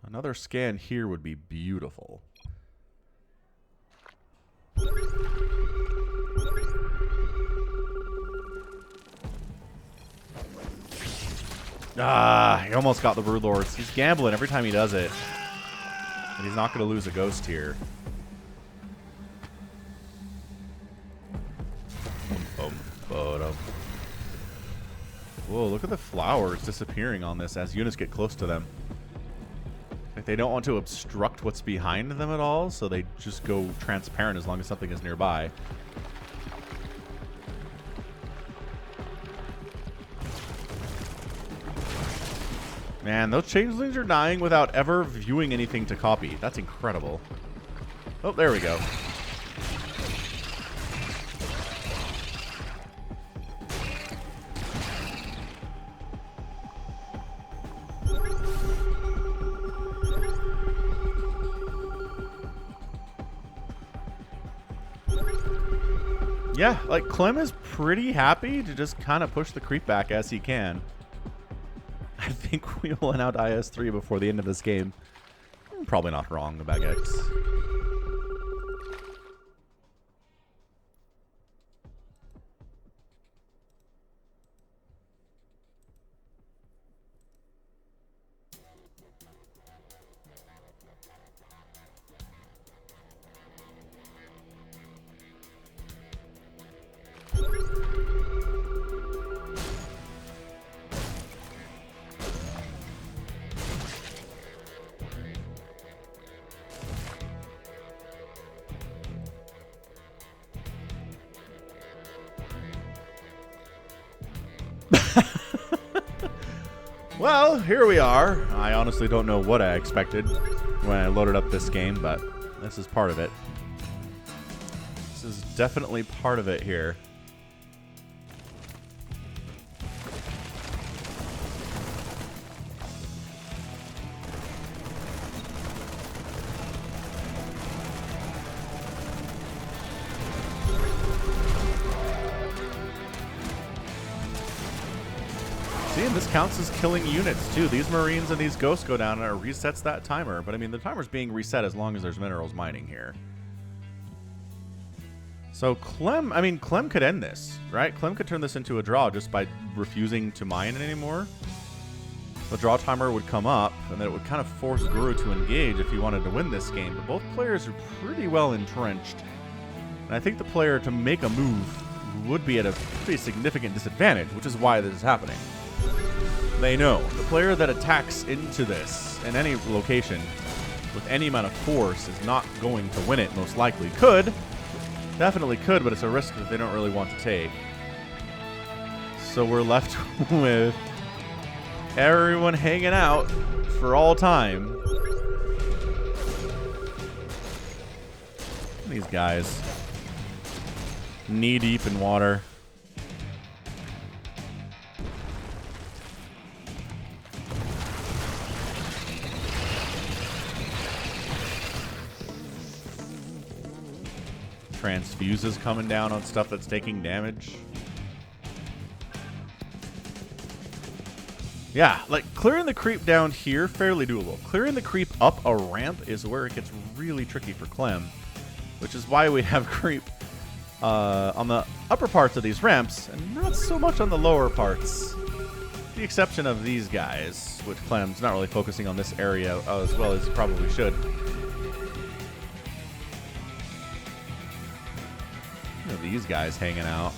Another scan here would be beautiful. Ah, he almost got the Broodlords. He's gambling every time he does it. And he's not going to lose a ghost here. Whoa, look at the flowers disappearing on this as units get close to them. Like they don't want to obstruct what's behind them at all, so they just go transparent as long as something is nearby. Man, those changelings are dying without ever viewing anything to copy. That's incredible. Oh, there we go. Yeah, like Clem is pretty happy to just kind of push the creep back as he can. I think we will win out IS-3 before the end of this game. I'm probably not wrong about X. Well, here we are. I honestly don't know what I expected when I loaded up this game, but this is part of it. This is definitely part of it here. See, and this counts as killing units, too. These Marines and these Ghosts go down and it resets that timer. But, I mean, the timer's being reset as long as there's minerals mining here. So, Clem could end this, right? Clem could turn this into a draw just by refusing to mine it anymore. the draw timer would come up, and then it would kind of force Guru to engage if he wanted to win this game. But both players are pretty well entrenched. And I think the player to make a move would be at a pretty significant disadvantage, which is why this is happening. They know the player that attacks into this in any location with any amount of force is not going to win it, most likely. Could. Definitely could, but it's a risk that they don't really want to take. So we're left with everyone hanging out for all time. These guys knee deep in water. Transfuses coming down on stuff that's taking damage. Yeah, like clearing the creep down here, fairly doable. Clearing the creep up a ramp is where it gets really tricky for Clem, which is why we have creep on the upper parts of these ramps and not so much on the lower parts. With the exception of these guys, which Clem's not really focusing on this area as well as he probably should. Look at these guys hanging out.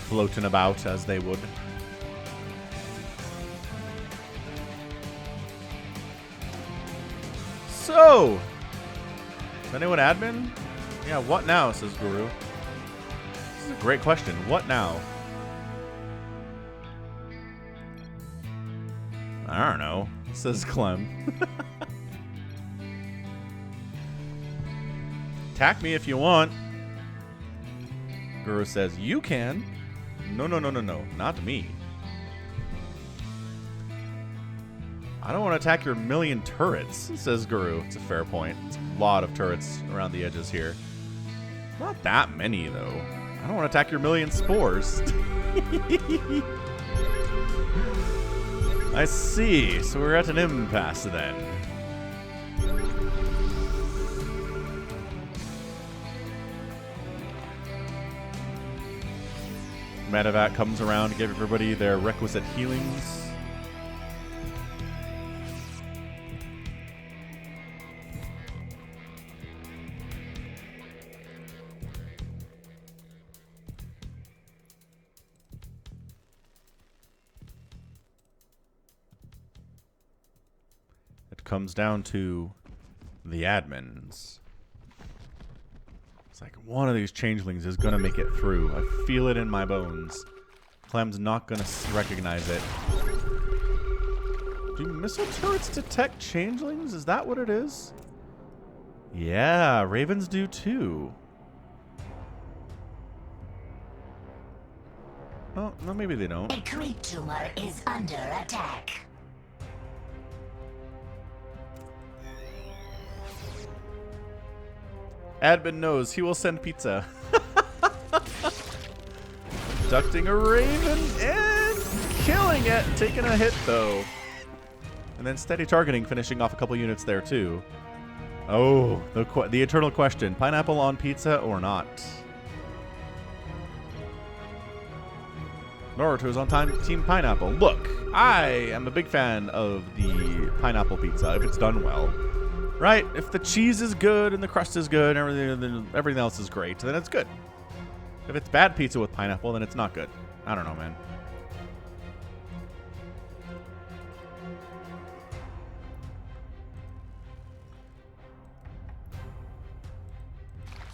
Floating about as they would. So, is anyone admin? Yeah, what now, says Guru. This is a great question. What now? I don't know, says Clem. Attack me if you want. Guru says, you can. No, no, no, no, no. Not me. I don't want to attack your million turrets, says Guru. It's a fair point. It's a lot of turrets around the edges here. Not that many, though. I don't want to attack your million spores. I see. So we're at an impasse then. Medevac comes around to give everybody their requisite healings. It comes down to the admins. It's like one of these changelings is going to make it through. I feel it in my bones. Clem's not going to recognize it. Do missile turrets detect changelings? Is that what it is? Yeah, ravens do too. Oh, no, maybe they don't. A creep tumor is under attack. Admin knows he will send pizza. Abducting a raven and killing it. Taking a hit, though. And then steady targeting, finishing off a couple units there, too. Oh, the eternal question. Pineapple on pizza or not? Naruto is on Team Pineapple. Look, I am a big fan of the pineapple pizza if it's done well. Right? If the cheese is good and the crust is good and everything else is great, then it's good. If it's bad pizza with pineapple, then it's not good. I don't know, man.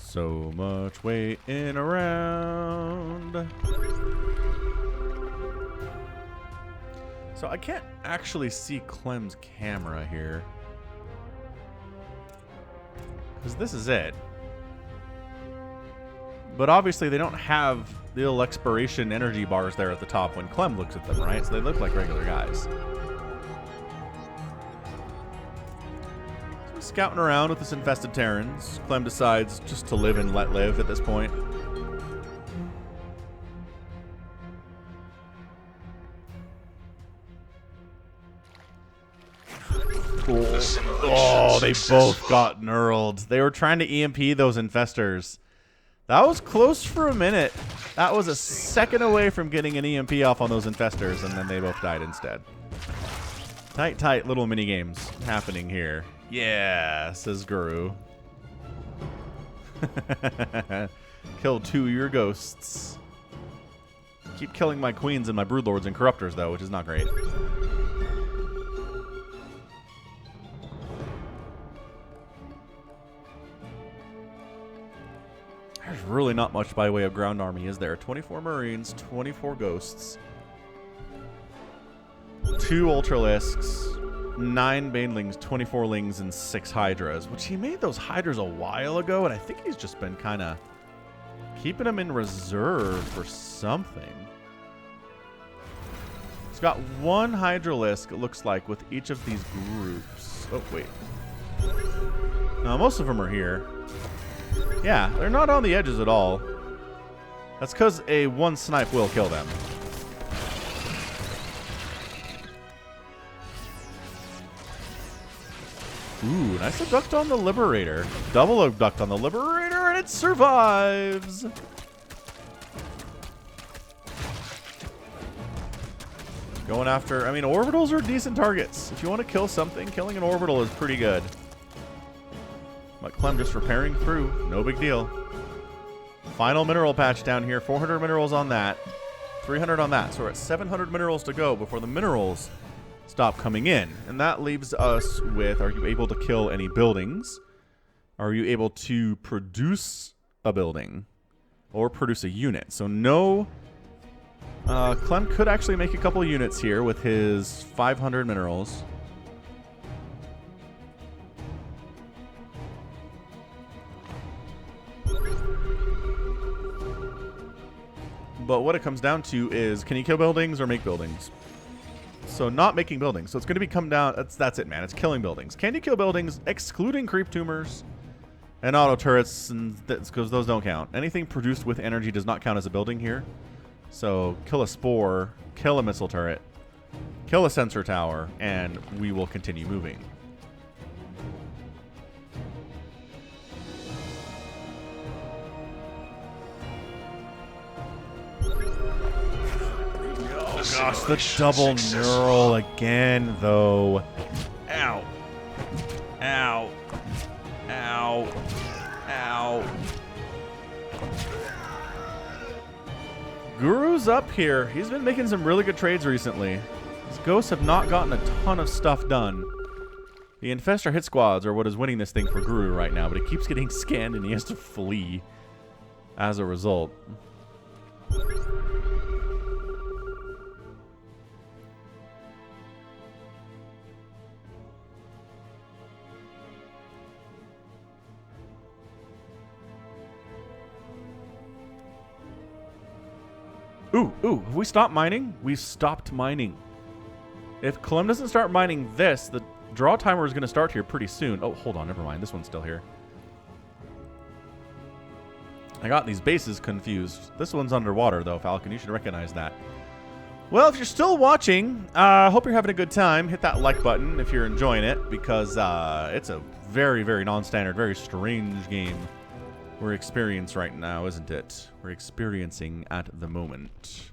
So much waiting around. So I can't actually see Clem's camera here. Because this is it. But obviously they don't have the little expiration energy bars there at the top when Clem looks at them, right? So they look like regular guys. So scouting around with this infested Terrans, Clem decides just to live and let live at this point. Cool. Oh, they both got knurled. They were trying to EMP those infestors. That was close for a minute. That was a second away from getting an EMP off on those infestors, and then they both died instead. Tight, tight little mini games happening here. Yeah, says Guru. Kill 2 of your ghosts. Keep killing my queens and my broodlords and corruptors, though, which is not great. There's really not much by way of ground army, is there? 24 Marines, 24 Ghosts, 2 Ultralisks, 9 Banelings, 24 Lings, and 6 Hydras, which he made those Hydras a while ago, and I think he's just been kind of keeping them in reserve for something. He's got 1 Hydralisk, it looks like, with each of these groups. Oh, wait. No, most of them are here. Yeah, they're not on the edges at all. That's because a 1 snipe will kill them. Ooh, nice abduct on the Liberator. Double abduct on the Liberator, and it survives! Going after... I mean, orbitals are decent targets. If you want to kill something, killing an orbital is pretty good. But Clem just repairing through. No big deal. Final mineral patch down here. 400 minerals on that. 300 on that. So we're at 700 minerals to go before the minerals stop coming in. And that leaves us with, are you able to kill any buildings? Are you able to produce a building? Or produce a unit? So no... Clem could actually make a couple units here with his 500 minerals. But what it comes down to is, can you kill buildings or make buildings? So not making buildings. So it's going to be come down... That's it, man. It's killing buildings. Can you kill buildings, excluding creep tumors and auto turrets, and because those don't count. Anything produced with energy does not count as a building here. So kill a spore, kill a missile turret, kill a sensor tower, and we will continue moving. Oh gosh, the double neural again, though. Ow. Ow. Ow. Ow. Guru's up here. He's been making some really good trades recently. His ghosts have not gotten a ton of stuff done. The Infestor hit squads are what is winning this thing for Guru right now, but it keeps getting scanned and he has to flee as a result. Ooh, have we stopped mining? We've stopped mining. If Clem doesn't start mining this, the draw timer is going to start here pretty soon. Oh, hold on, never mind. This one's still here. I got these bases confused. This one's underwater, though, Falcon. You should recognize that. Well, if you're still watching, hope you're having a good time. Hit that like button if you're enjoying it, because it's a very, very non-standard, very strange game we're experiencing right now, isn't it? We're experiencing at the moment.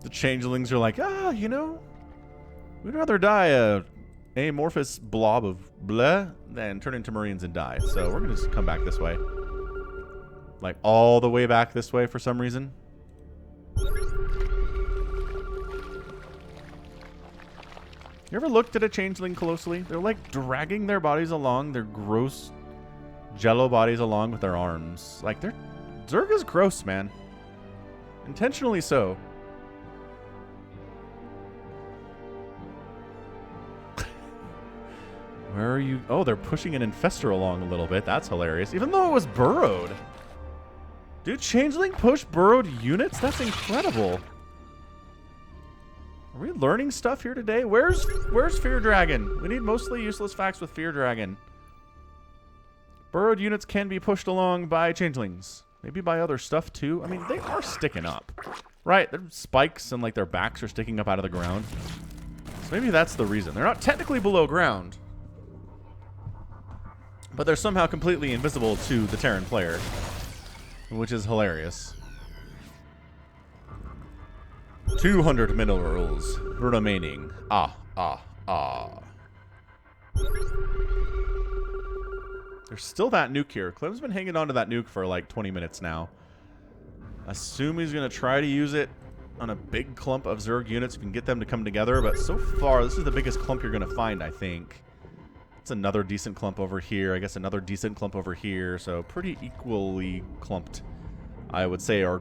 The changelings are like, you know, we'd rather die a amorphous blob of bleh than turn into Marines and die. So we're gonna just come back this way. Like all the way back this way for some reason. You ever looked at a changeling closely? They're like dragging their bodies along, their gross jello bodies along with their arms. Like Zerg is gross, man. Intentionally so. Where are you? Oh, they're pushing an infestor along a little bit. That's hilarious. Even though it was burrowed. Dude, changeling push burrowed units? That's incredible. Are we learning stuff here today? Where's Fear Dragon? We need mostly useless facts with Fear Dragon. Burrowed units can be pushed along by changelings. Maybe by other stuff, too. I mean, they are sticking up. Right, their spikes and, like, their backs are sticking up out of the ground. So maybe that's the reason. They're not technically below ground. But they're somehow completely invisible to the Terran player. Which is hilarious. 200 minerals remaining. There's still that nuke here. Clem's been hanging on to that nuke for like 20 minutes now. Assume he's going to try to use it on a big clump of Zerg units. You can get them to come together, but so far, this is the biggest clump you're going to find, I think. It's another decent clump over here. I guess another decent clump over here. So pretty equally clumped, I would say, are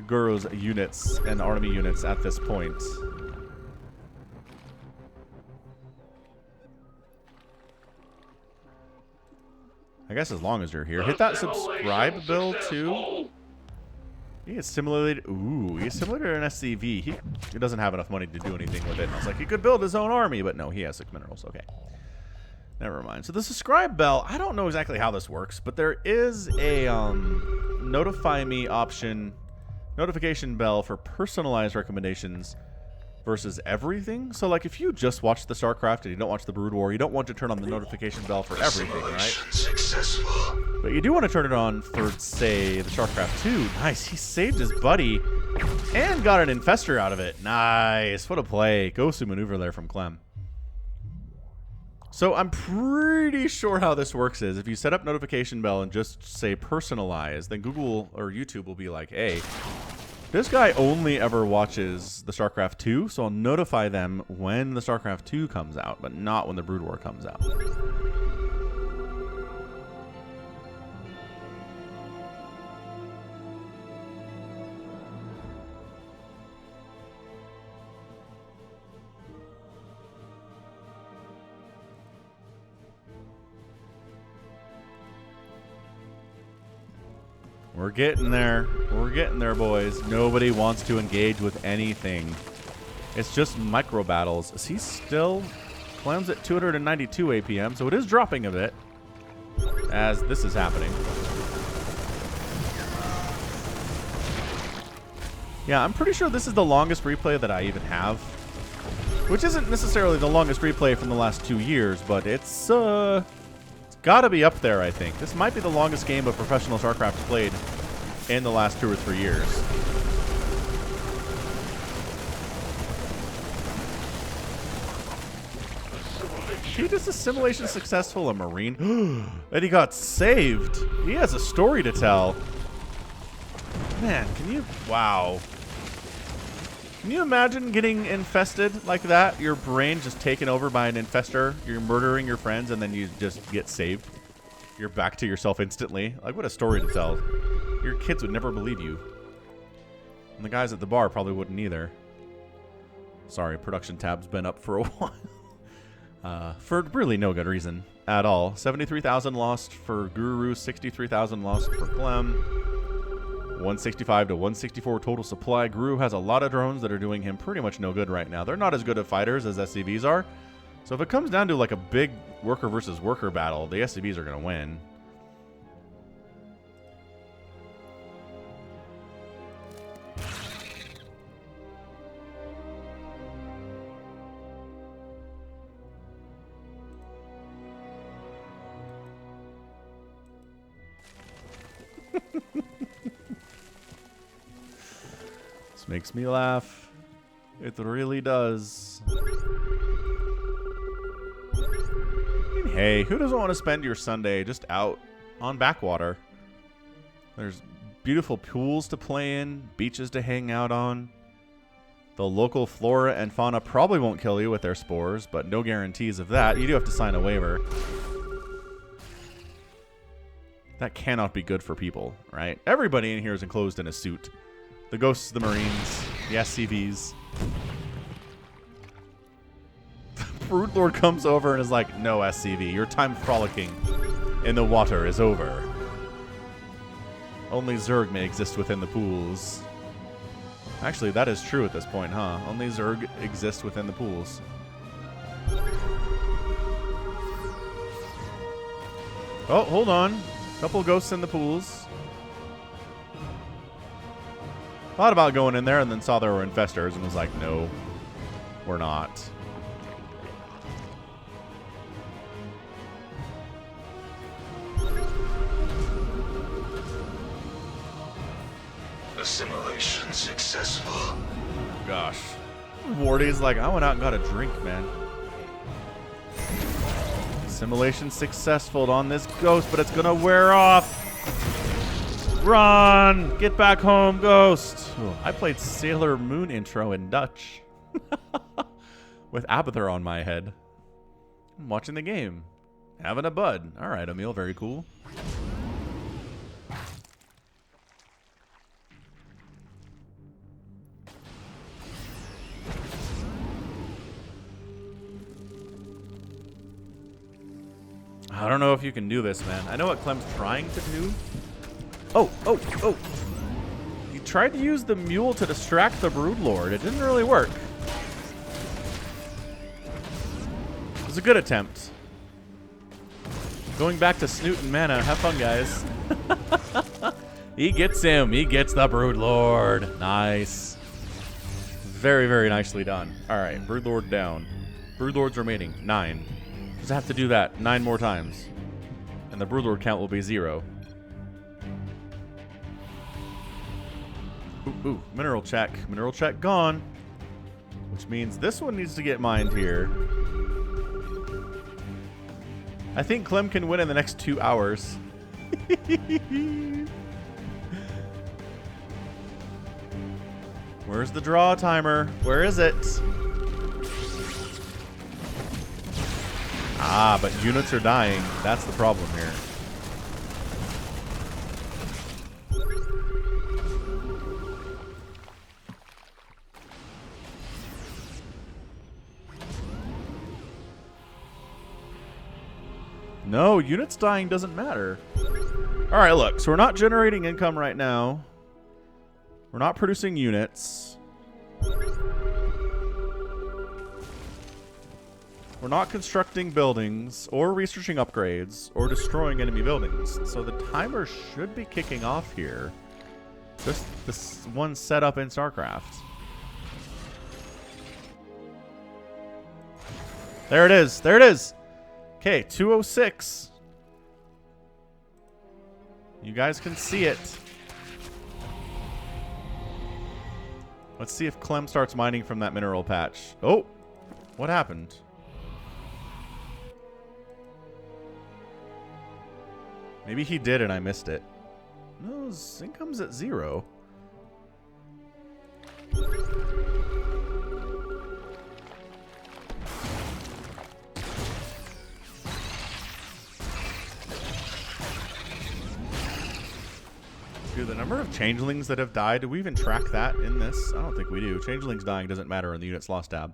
Guru's units and army units at this point. I guess as long as you're here. Hit that subscribe bill, too. He is simulated. Ooh, he's simulated an SCV. He doesn't have enough money to do anything with it. And I was like, he could build his own army, but no, he has 6 minerals. Okay. Never mind. So the subscribe bell, I don't know exactly how this works, but there is a notify me option, notification bell for personalized recommendations versus everything. So like if you just watch the StarCraft and you don't watch the Brood War, you don't want to turn on the notification bell for everything, right? Successful. But you do want to turn it on for, say, the StarCraft 2. Nice. He saved his buddy and got an infester out of it. Nice. What a play. Gosu maneuver there from Clem. So I'm pretty sure how this works is if you set up notification bell and just say personalize, then Google or YouTube will be like, hey, this guy only ever watches the StarCraft 2, so I'll notify them when the StarCraft 2 comes out, but not when the Brood War comes out. We're getting there. We're getting there, boys. Nobody wants to engage with anything. It's just micro battles. Is he still? Clem's at 292 APM, so it is dropping a bit as this is happening. Yeah, I'm pretty sure this is the longest replay that I even have, which isn't necessarily the longest replay from the last 2 years, but it's gotta be up there, I think. This might be the longest game of professional StarCraft played in the last 2 or 3 years. He just assimilation successful, a Marine. And he got saved. He has a story to tell. Man, can you... Wow. Can you imagine getting infested like that? Your brain just taken over by an infester. You're murdering your friends, and then you just get saved. You're back to yourself instantly. Like, what a story to tell. Your kids would never believe you. And the guys at the bar probably wouldn't either. Sorry, production tab's been up for a while. For really no good reason at all. 73,000 lost for Guru, 63,000 lost for Clem. 165 to 164 total supply. Guru has a lot of drones that are doing him pretty much no good right now. They're not as good at fighters as SCVs are. So if it comes down to like a big worker versus worker battle, the SCVs are going to win. Makes me laugh. It really does. Hey, who doesn't want to spend your Sunday just out on Backwater? There's beautiful pools to play in, beaches to hang out on. The local flora and fauna probably won't kill you with their spores, but no guarantees of that. You do have to sign a waiver. That cannot be good for people, right? Everybody in here is enclosed in a suit. The ghosts, the Marines, the SCVs. Brood Lord comes over and is like, no, SCV, your time frolicking in the water is over. Only Zerg may exist within the pools. Actually, that is true at this point, huh? Only Zerg exist within the pools. Oh, hold on. Couple ghosts in the pools. Thought about going in there and then saw there were infestors and was like, no, we're not. Assimilation successful. Gosh. Wardy's like, I went out and got a drink, man. Assimilation successful on this ghost, but it's gonna wear off. Run! Get back home, ghost. I played Sailor Moon intro in Dutch. With Abathur on my head. I'm watching the game. Having a bud. Alright, Emil, very cool. I don't know if you can do this, man. I know what Clem's trying to do. Oh, oh, oh. He tried to use the mule to distract the Broodlord. It didn't really work. It was a good attempt. Going back to Snoot and Mana. Have fun, guys. He gets him. He gets the Broodlord. Nice. Very, very nicely done. All right, Broodlord down. Broodlords remaining. 9. Just have to do that 9 more times. And the Broodlord count will be 0. Ooh, mineral check. Mineral check gone. Which means this one needs to get mined here. I think Clem can win in the next 2 hours. Where's the draw timer? Where is it? Ah, but units are dying. That's the problem here. No, units dying doesn't matter. All right, look. So we're not generating income right now. We're not producing units. We're not constructing buildings or researching upgrades or destroying enemy buildings. So the timer should be kicking off here. Just this one setup in StarCraft. There it is. There it is. Okay, 206. You guys can see it. Let's see if Clem starts mining from that mineral patch. Oh, what happened? Maybe he did and I missed it. No, his income's at 0. Dude, the number of changelings that have died, do we even track that in this? I don't think we do. Changelings dying doesn't matter in the units lost tab.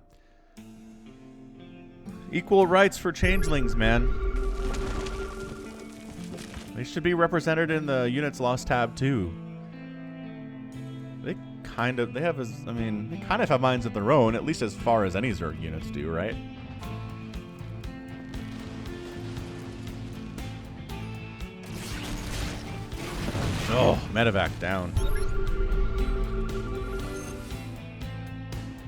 Equal rights for changelings, man. They should be represented in the units lost tab too. They kind of have minds of their own, at least as far as any Zerg units do, right? Oh, medevac down.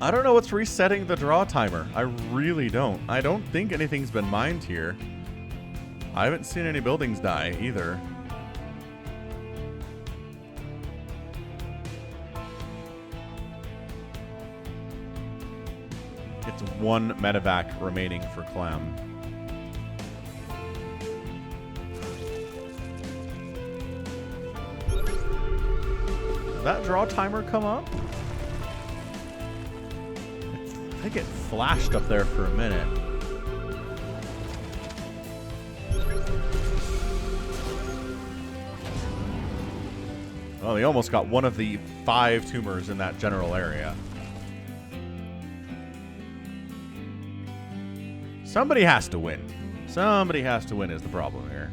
I don't know what's resetting the draw timer. I really don't. I don't think anything's been mined here. I haven't seen any buildings die either. It's 1 medevac remaining for Clem. Did that draw timer come up? I think it flashed up there for a minute. Oh, they almost got one of the 5 tumors in that general area. Somebody has to win. Somebody has to win is the problem here.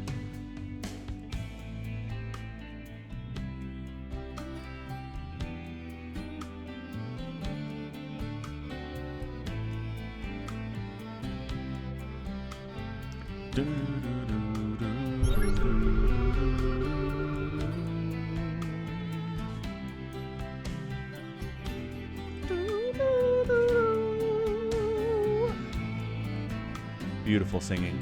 Beautiful singing.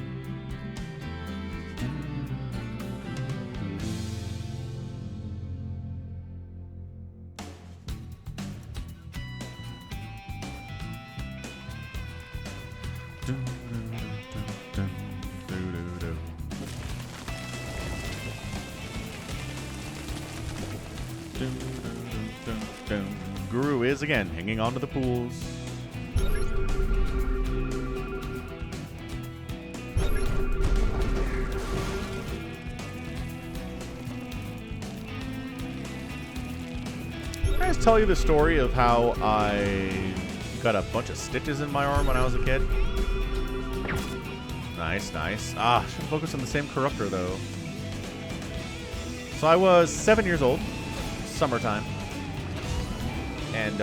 Guru is again hanging on to the pools. Can I just tell you the story of how I got a bunch of stitches in my arm when I was a kid? Nice, nice. Ah, should focus on the same corruptor though. So I was 7 years old, summertime. And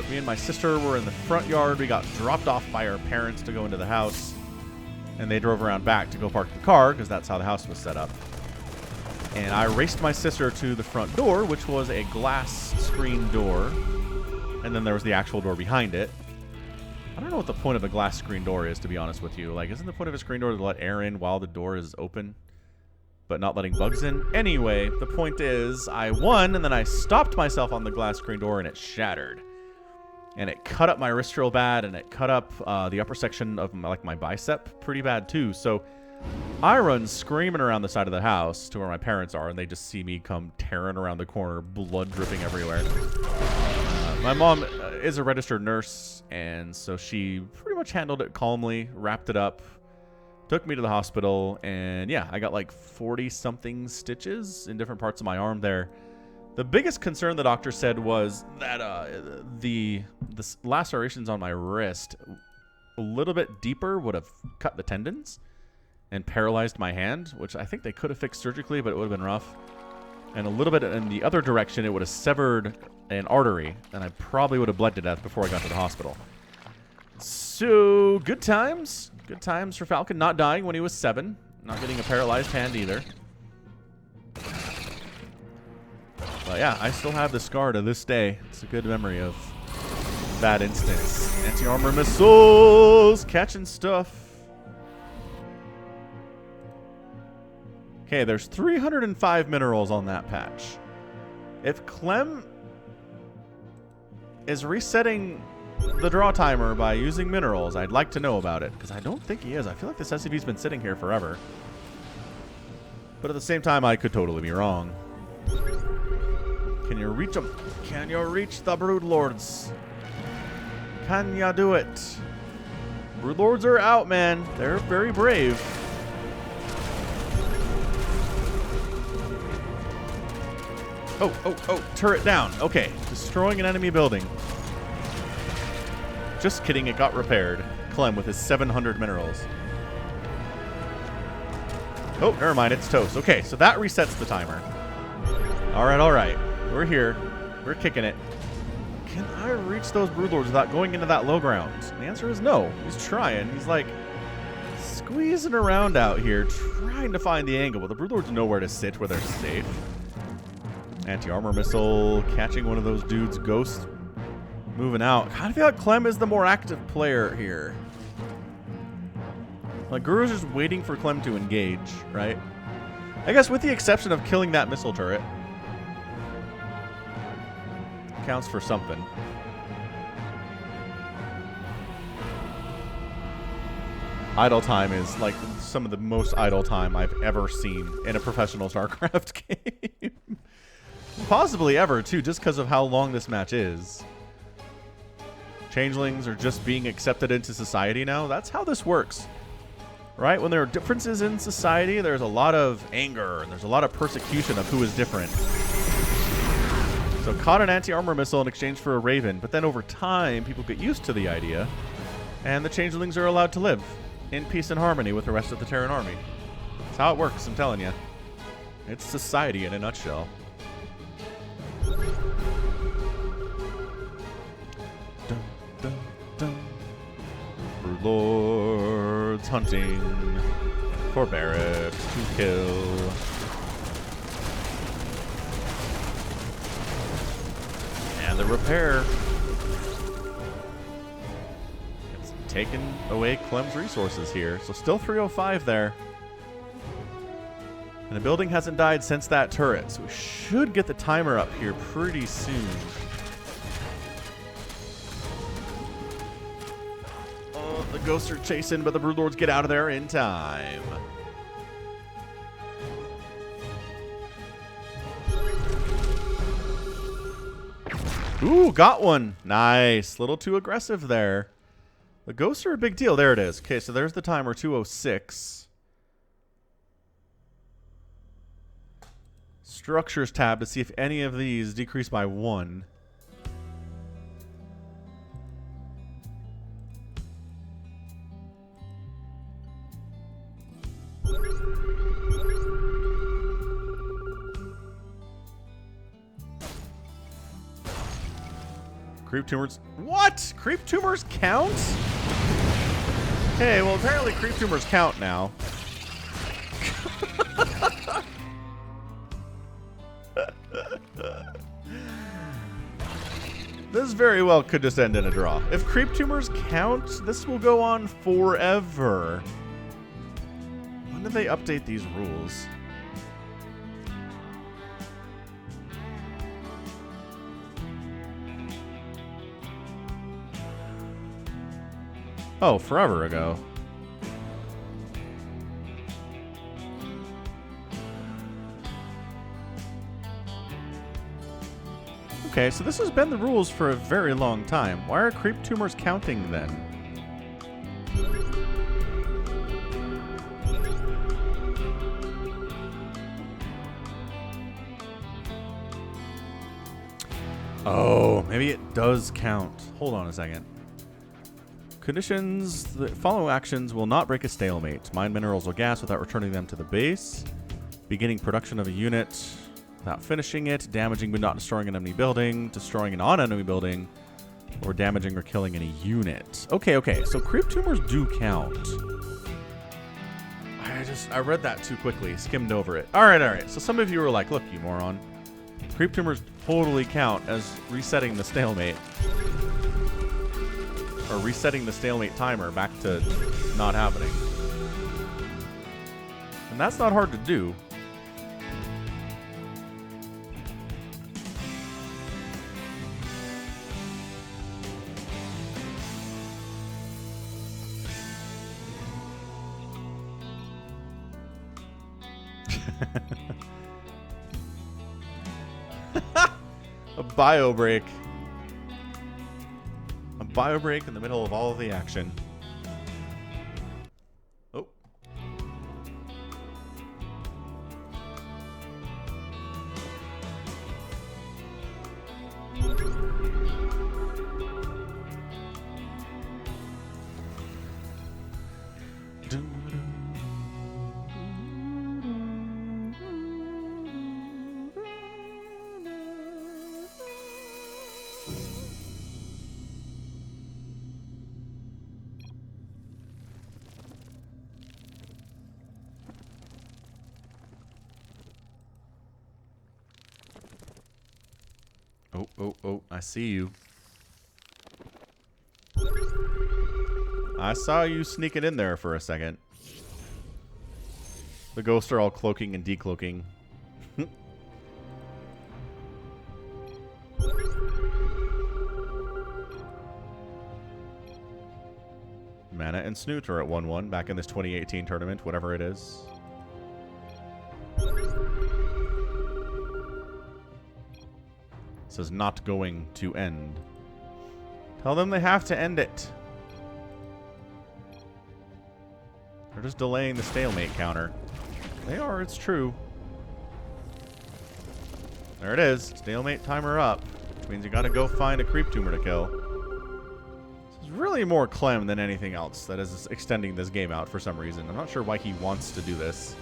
me and my sister were in the front yard. We got dropped off by our parents to go into the house. And they drove around back to go park the car, because that's how the house was set up. And I raced my sister to the front door, which was a glass screen door. And then there was the actual door behind it. I don't know what the point of a glass screen door is, to be honest with you. Like, isn't the point of a screen door to let air in while the door is open, but not letting bugs in? Anyway, the point is, I won, and then I stopped myself on the glass screen door, and it shattered. And it cut up my wrist real bad, and it cut up the upper section of my bicep pretty bad too. So I run screaming around the side of the house to where my parents are, and they just see me come tearing around the corner, blood dripping everywhere. My mom is a registered nurse, and so she pretty much handled it calmly, wrapped it up, took me to the hospital, and yeah, I got like 40-something stitches in different parts of my arm there. The biggest concern the doctor said was that the lacerations on my wrist a little bit deeper would have cut the tendons and paralyzed my hand, which I think they could have fixed surgically, but it would have been rough. And a little bit in the other direction, it would have severed an artery, and I probably would have bled to death before I got to the hospital. So, good times. Good times for Falcon not dying when he was 7. Not getting a paralyzed hand either. But yeah, I still have the scar to this day. It's a good memory of that instance. Anti-armor missiles! Catching stuff. Okay, there's 305 minerals on that patch. If Clem is resetting the draw timer by using minerals, I'd like to know about it, because I don't think he is. I feel like this SCV's been sitting here forever. But at the same time, I could totally be wrong. Can you reach them? Can you reach the Broodlords? Can ya do it? Broodlords are out, man. They're very brave. Oh, oh, oh, turret down. Okay, destroying an enemy building. Just kidding, it got repaired. Clem with his 700 minerals. Oh, never mind, it's toast. Okay, so that resets the timer. All right. We're here. We're kicking it. Can I reach those Broodlords without going into that low ground? And the answer is no. He's trying. He's like squeezing around out here, trying to find the angle, but the Broodlords know where to sit where they're safe. Anti-armor missile, catching one of those dudes, ghost moving out. I kind of feel like Clem is the more active player here. Like, Guru's just waiting for Clem to engage, right? I guess with the exception of killing that missile turret. Counts for something. Idle time is like some of the most idle time I've ever seen in a professional StarCraft game. Possibly ever, too, just because of how long this match is. Changelings are just being accepted into society now. That's how this works. Right? When there are differences in society, there's a lot of anger, and there's a lot of persecution of who is different. So caught an anti-armor missile in exchange for a Raven, but then over time, people get used to the idea, and the Changelings are allowed to live in peace and harmony with the rest of the Terran army. That's how it works, I'm telling you. It's society in a nutshell. Dun, dun, dun. Broodlords hunting for barracks to kill. And the repair. It's taking away Clem's resources here. So still 305 there. And the building hasn't died since that turret, so we should get the timer up here pretty soon. Oh, the ghosts are chasing, but the Broodlords get out of there in time. Ooh, got one. Nice. Little too aggressive there. The ghosts are a big deal. There it is. Okay, so there's the timer, 206. Structures tab to see if any of these decrease by 1. Creep tumors. What? Creep tumors count? Okay, well apparently creep tumors count now. This very well could just end in a draw. If creep tumors count, this will go on forever. When did they update these rules? Oh, forever ago. Okay, so this has been the rules for a very long time. Why are creep tumors counting then? Oh, maybe it does count. Hold on a second. Conditions, the following actions will not break a stalemate. Mine minerals or gas without returning them to the base. Beginning production of a unit without finishing it. Damaging but not destroying an enemy building. Destroying an on-enemy building. Or damaging or killing any unit. Okay. So creep tumors do count. I read that too quickly. Skimmed over it. Alright. So some of you were like, look, you moron. Creep tumors totally count as resetting the stalemate. Or resetting the stalemate timer back to not happening. And that's not hard to do. A bio break. A bio break in the middle of all of the action. Oh. Oh, I see you. I saw you sneaking in there for a second. The ghosts are all cloaking and decloaking. Mana and Snoot are at 1-1 back in this 2018 tournament, whatever it is. This is not going to end. Tell them they have to end it. They're just delaying the stalemate counter. They are, it's true. There it is. Stalemate timer up. Which means you gotta go find a creep tumor to kill. This is really more Clem than anything else that is extending this game out for some reason. I'm not sure why he wants to do this.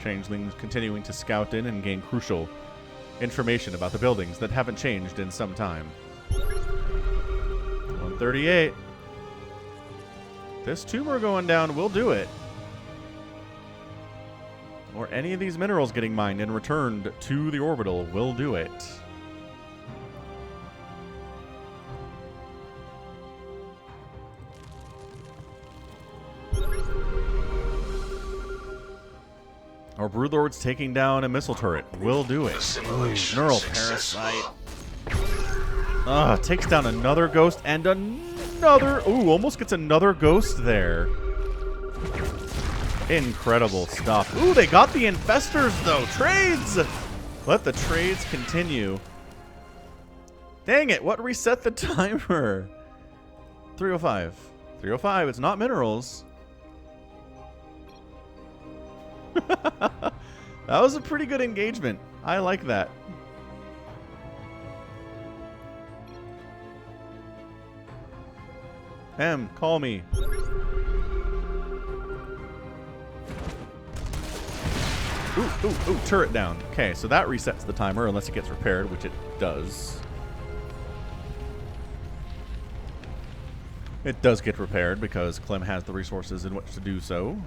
Changelings continuing to scout in and gain crucial information about the buildings that haven't changed in some time. 138. This tumor going down will do it. or any of these minerals getting mined and returned to the orbital will do it. Our Broodlord's taking down a missile turret will do it. Neural Parasite. Takes down another ghost and another... Ooh, almost gets another ghost there. Incredible stuff. Ooh, they got the infestors, though. Trades! Let the trades continue. Dang it, what reset the timer? 305. 305, it's not minerals. That was a pretty good engagement. I like that. Em, call me. Ooh, turret down. Okay, so that resets the timer unless it gets repaired, which it does. It does get repaired because Clem has the resources in which to do so.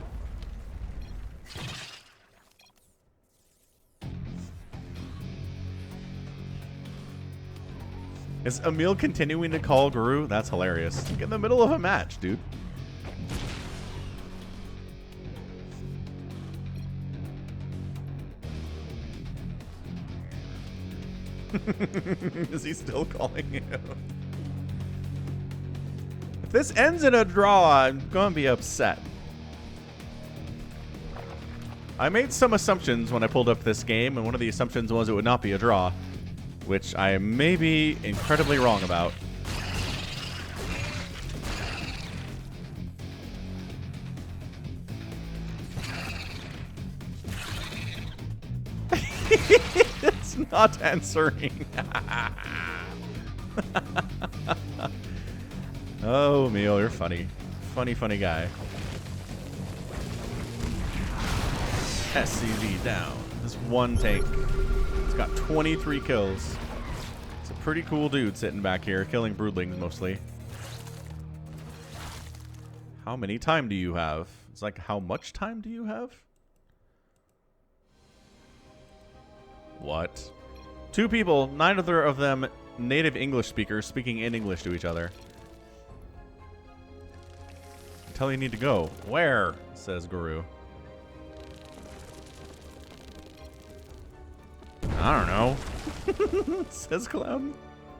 Is Emil continuing to call Guru? That's hilarious. Like in the middle of a match, dude. Is he still calling him? If this ends in a draw, I'm going to be upset. I made some assumptions when I pulled up this game, and one of the assumptions was it would not be a draw, which I may be incredibly wrong about. It's not answering. Oh, Emil, you're funny. Funny guy. SCV down. This one tank. It's got 23 kills. It's a pretty cool dude sitting back here, killing broodlings mostly. How many time do you have? It's like, how much time do you have? What? 2 people, neither of them native English speakers, speaking in English to each other. Tell you need to go. Where? Says Guru. I don't know. Says Clem.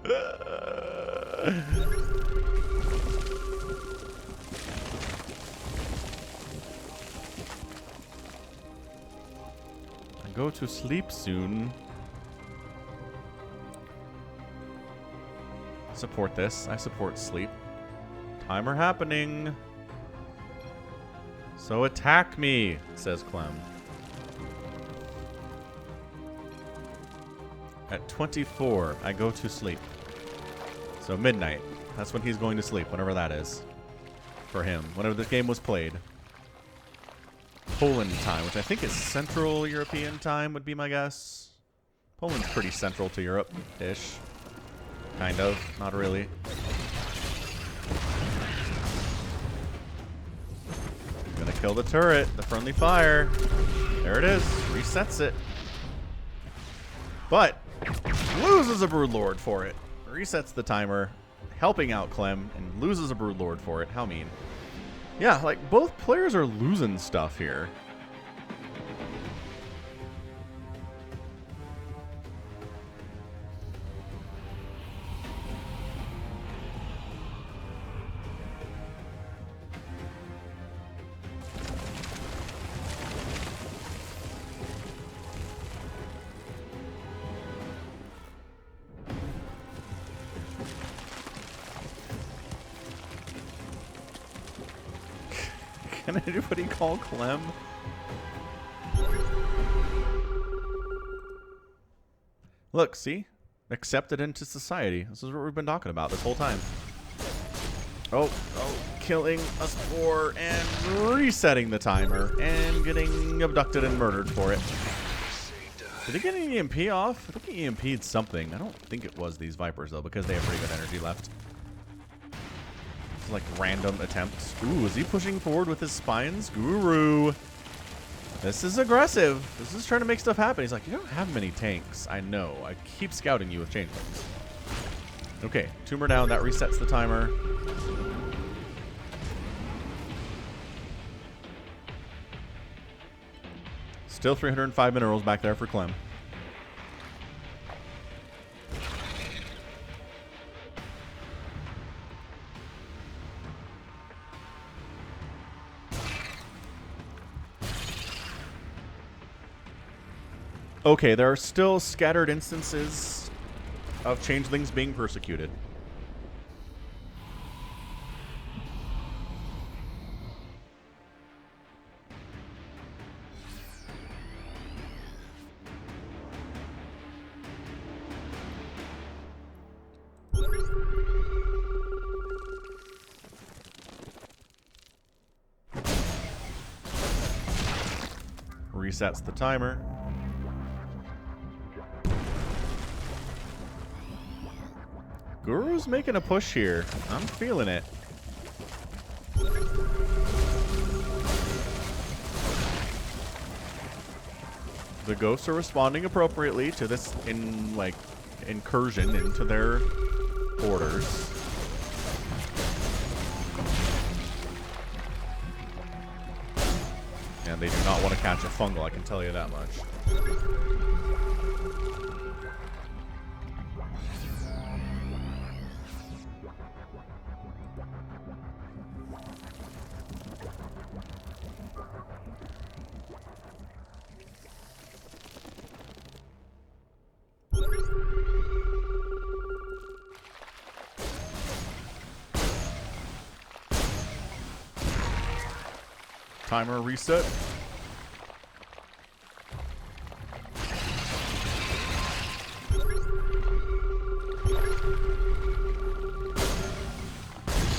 I go to sleep soon. Support this. I support sleep. Timer happening. So attack me, says Clem. At 24, I go to sleep. So midnight. That's when he's going to sleep, whenever that is. For him. Whenever this game was played. Poland time, which I think is Central European time, would be my guess. Poland's pretty central to Europe-ish. Kind of. Not really. Gonna kill the turret. The friendly fire. There it is. Resets it. But loses a Broodlord for it. Resets the timer. Helping out Clem. And loses a Broodlord for it. How mean. Yeah, like, both players are losing stuff here. Can anybody call Clem? Look, see? Accepted into society. This is what we've been talking about this whole time. Oh, killing us 4 and resetting the timer and getting abducted and murdered for it. Did he get an EMP off? I think he EMP'd something. I don't think it was these Vipers, though, because they have pretty good energy left. Like random attempts. Ooh, is he pushing forward with his spines? Guru. This is aggressive. This is trying to make stuff happen. He's like, you don't have many tanks. I know. I keep scouting you with changelings. Okay, tumor down. That resets the timer. Still 305 minerals back there for Clem. Okay, there are still scattered instances of changelings being persecuted. Resets the timer. Guru's making a push here. I'm feeling it. The ghosts are responding appropriately to this incursion into their borders. And they do not want to catch a fungal, I can tell you that much. Timer reset.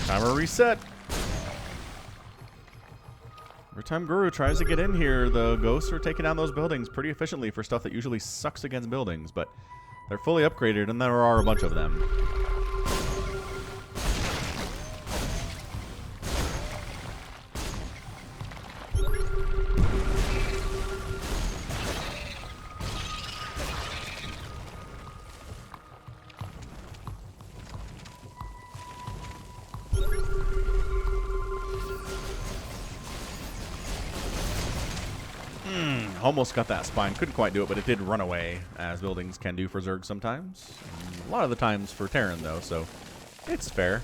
Timer reset. Every time Guru tries to get in here, the ghosts are taking down those buildings pretty efficiently for stuff that usually sucks against buildings, but they're fully upgraded and there are a bunch of them. Almost got that spine. Couldn't quite do it, but it did run away, as buildings can do for Zerg sometimes. A lot of the times for Terran, though, so it's fair.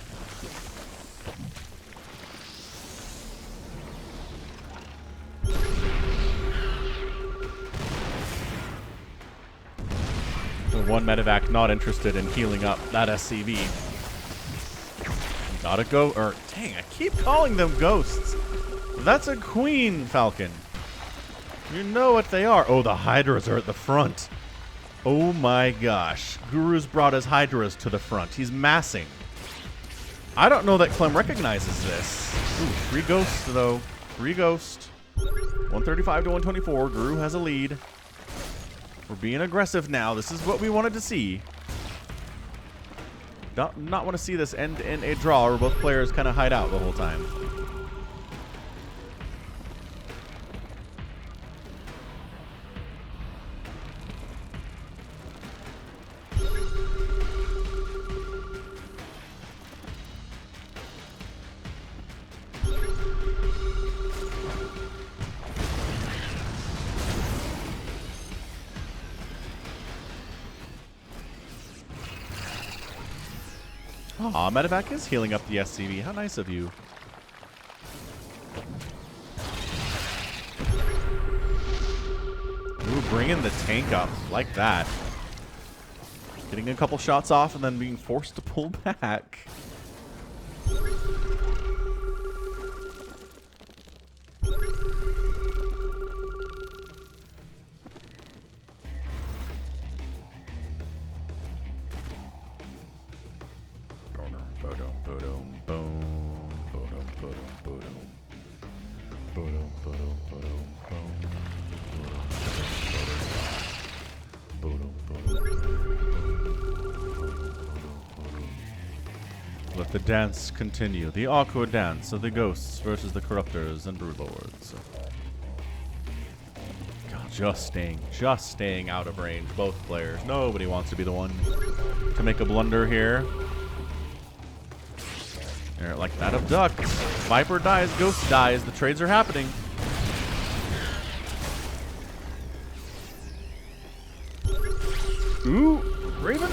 The one medevac not interested in healing up that SCV. Gotta go. Or, dang, I keep calling them ghosts. That's a queen Falcon. You know what they are. Oh, the Hydras are at the front. Oh my gosh. Guru's brought his Hydras to the front. He's massing. I don't know that Clem recognizes this. Ooh, 3 ghosts, though. 3 ghosts. 135 to 124. Guru has a lead. We're being aggressive now. This is what we wanted to see. Not want to see this end in a draw where both players kind of hide out the whole time. Aw, medevac is healing up the SCV. How nice of you. Ooh, bringing the tank up like that. Getting a couple shots off and then being forced to pull back. Let the dance continue. The awkward dance of the ghosts versus the corruptors and broodlords. just staying out of range, both players. Nobody wants to be the one to make a blunder here. There, like that abduct. Viper dies, Ghost dies. The trades are happening. Ooh, Raven.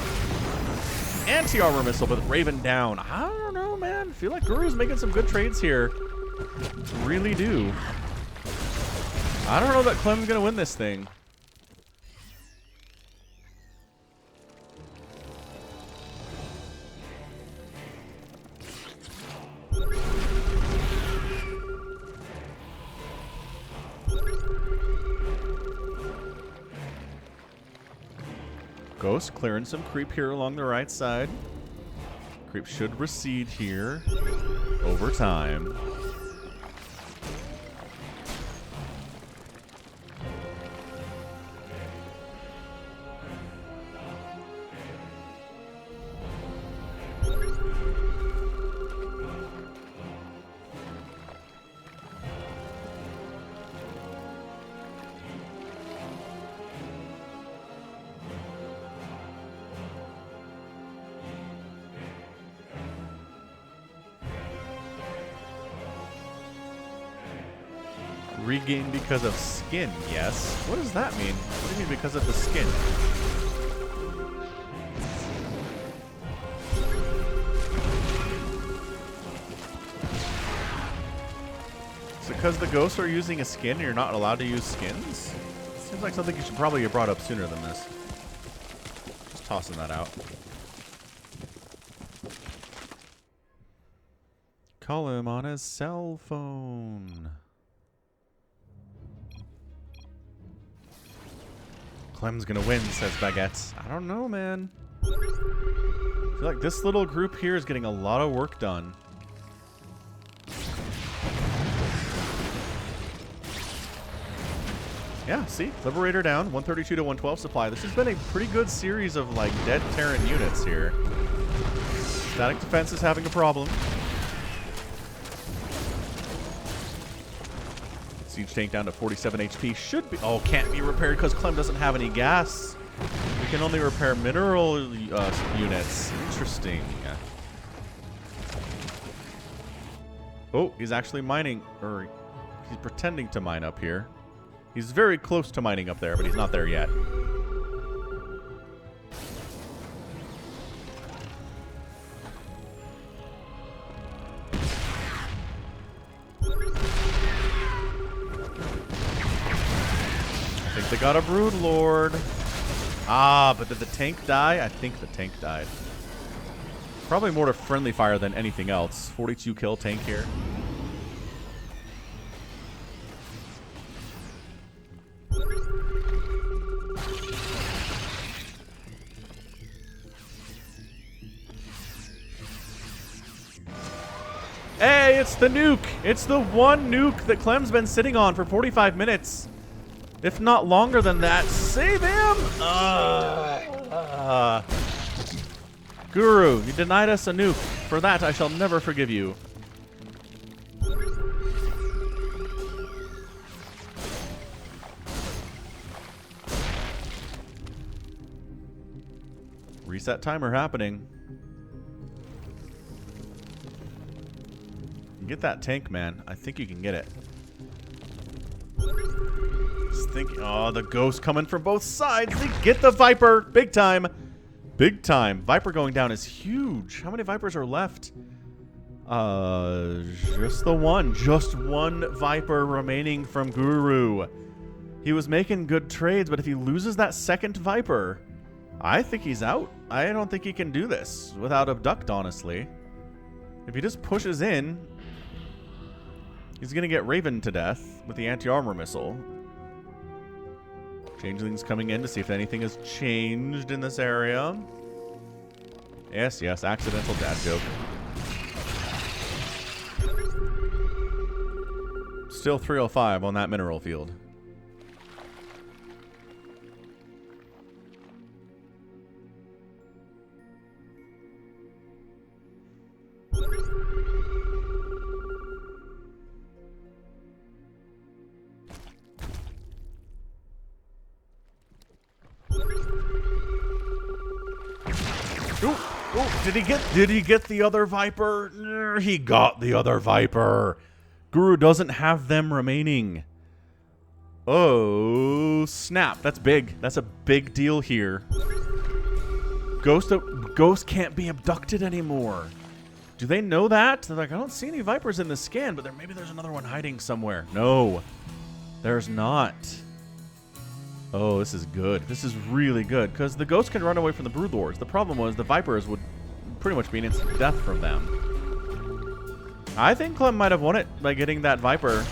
Anti-armor missile, but Raven down. I don't know, man. I feel like Guru's making some good trades here. Really do. I don't know that Clem's gonna win this thing. Ghost clearing some creep here along the right side. Creep should recede here over time. Regain because of skin, yes. What does that mean? What do you mean because of the skin? Is it because the ghosts are using a skin and you're not allowed to use skins? Seems like something you should probably get brought up sooner than this. Just tossing that out. Call him on his cell phone. Clem's gonna win, says Baguette. I don't know, man. I feel like this little group here is getting a lot of work done. Yeah, see? Liberator down, 132 to 112 supply. This has been a pretty good series of, like, dead Terran units here. Static defense is having a problem. Siege tank down to 47 HP. Should be... Oh, can't be repaired because Clem doesn't have any gas. We can only repair mineral units. Interesting. Oh, he's actually mining. Or he's pretending to mine up here. He's very close to mining up there, but he's not there yet. They got a Brood Lord. Ah, but did the tank die? I think the tank died. Probably more to friendly fire than anything else. 42 kill tank here. Hey, it's the nuke. It's the one nuke that Clem's been sitting on for 45 minutes. If not longer than that. Save him! Guru, you denied us a nuke. For that, I shall never forgive you. Reset timer happening. Get that tank, man. I think you can get it. Oh, the ghost coming from both sides. They get the Viper. Big time. Big time. Viper going down is huge. How many Vipers are left? Just the one. Just one Viper remaining from Guru. He was making good trades, but if he loses that second Viper, I think he's out. I don't think he can do this without Abduct, honestly. If he just pushes in, he's going to get Raven to death with the anti-armor missile. Changelings coming in to see if anything has changed in this area. Yes, yes, accidental dad joke. Still 305 on that mineral field. Ooh, ooh, did he get the other Viper? He got the other Viper. Guru doesn't have them remaining. Oh, snap. That's big. That's a big deal here. Ghost can't be abducted anymore. Do they know that? They're like, I don't see any Vipers in the scan, but maybe there's another one hiding somewhere. No, there's not. Oh, this is good. This is really good, because the Ghost can run away from the Broodlords. The problem was the Vipers would pretty much be an instant death from them. I think Clem might have won it by getting that Viper.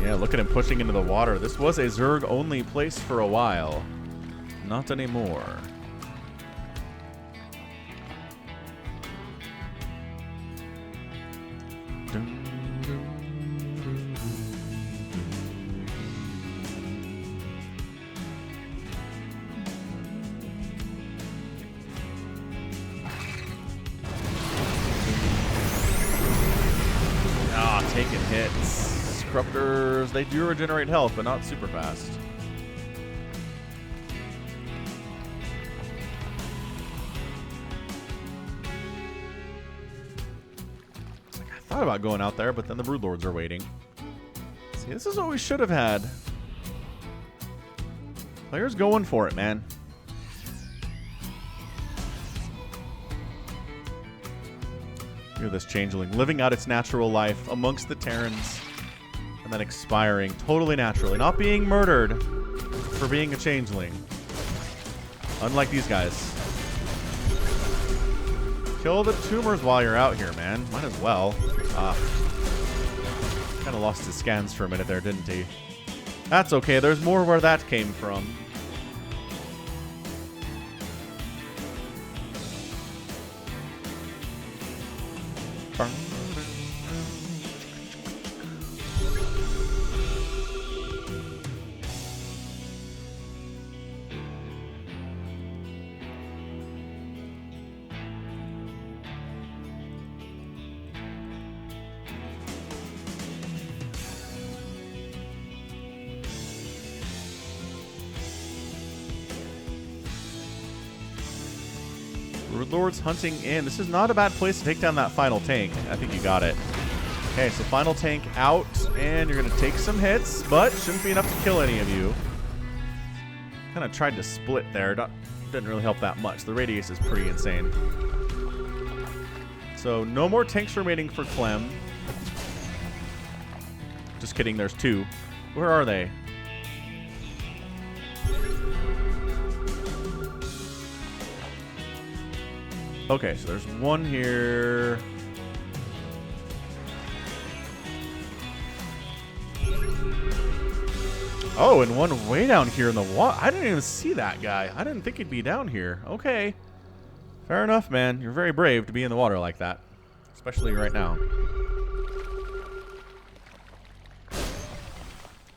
Yeah, look at him pushing into the water. This was a Zerg-only place for a while. Not anymore. Ah, taking hits. Corruptors, they do regenerate health, but not super fast. I thought about going out there, but then the Broodlords are waiting. See, this is what we should have had. Players going for it, man. Look at this changeling, living out its natural life amongst the Terrans. And then expiring totally naturally. Not being murdered for being a changeling. Unlike these guys. Kill the tumors while you're out here, man. Might as well. Kind of lost his scans for a minute there, didn't he? That's okay. There's more where that came from. Lord's hunting in. This is not a bad place to take down that final tank. I think you got it. Okay, so final tank out, and you're going to take some hits, but shouldn't be enough to kill any of you. Kind of tried to split there. Didn't really help that much. The radius is pretty insane. So no more tanks remaining for Clem. Just kidding, there's two. Where are they? Okay, so there's one here. Oh, and one way down here in the water. I didn't even see that guy. I didn't think he'd be down here. Okay. Fair enough, man. You're very brave to be in the water like that. Especially right now.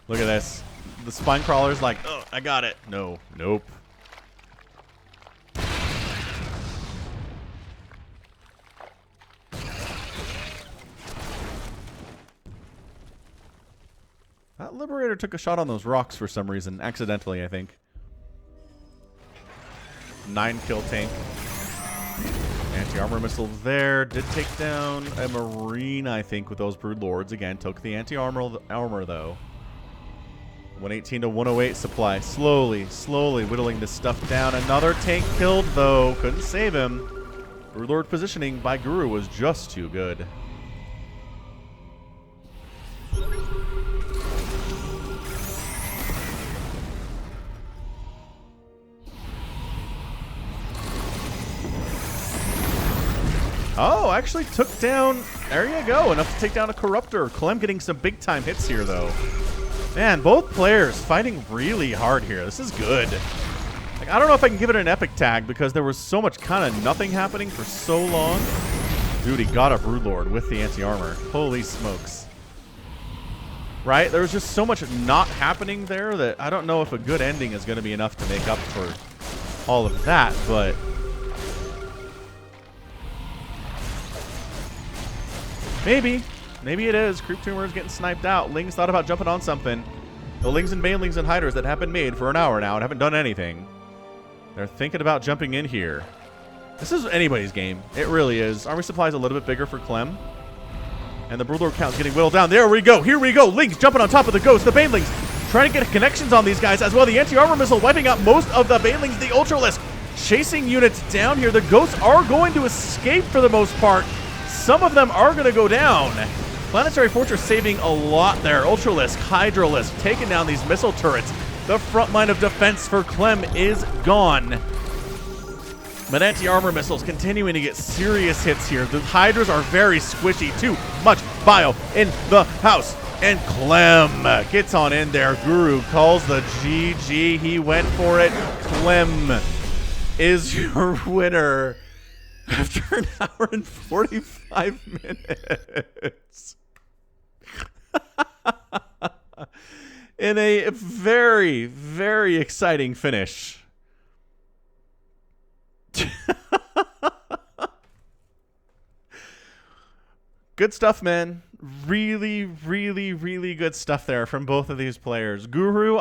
Look at this. The spine crawler's like, oh, I got it. No. Nope. That Liberator took a shot on those rocks for some reason. Accidentally, I think. 9-kill tank. Anti-armor missile there. Did take down a Marine, I think, with those Broodlords. Again, took the anti-armor, though. 118 to 108 supply. Slowly whittling this stuff down. Another tank killed, though. Couldn't save him. Broodlord positioning by Guru was just too good. Oh, actually took down, there you go, enough to take down a Corruptor. Clem getting some big-time hits here, though. Man, both players fighting really hard here. This is good. Like, I don't know if I can give it an epic tag because there was so much kind of nothing happening for so long. Dude, he got a Broodlord with the anti-armor. Holy smokes. Right? There was just so much not happening there that I don't know if a good ending is going to be enough to make up for all of that, but... Maybe. Maybe it is. Creep Tumor is getting sniped out. Ling's thought about jumping on something. The Lings and Banelings and Hiders that have been made for an hour now and haven't done anything. They're thinking about jumping in here. This is anybody's game. It really is. Army supply is a little bit bigger for Clem. And the Broodlord count's getting whittled down. There we go. Here we go. Lings jumping on top of the Ghosts. The Banelings trying to get connections on these guys as well. The anti-armor missile wiping out most of the Banelings. The Ultralisk chasing units down here. The Ghosts are going to escape for the most part. Some of them are going to go down. Planetary Fortress saving a lot there. Ultralisk, Hydralisk taking down these missile turrets. The front line of defense for Clem is gone. But anti-armor missiles continuing to get serious hits here. The Hydras are very squishy. Too much bio in the house. And Clem gets on in there. Guru calls the GG. He went for it. Clem is your winner after an hour and 45 minutes. In a very, very exciting finish. Good stuff, man. Really, really, really good stuff there from both of these players. Guru,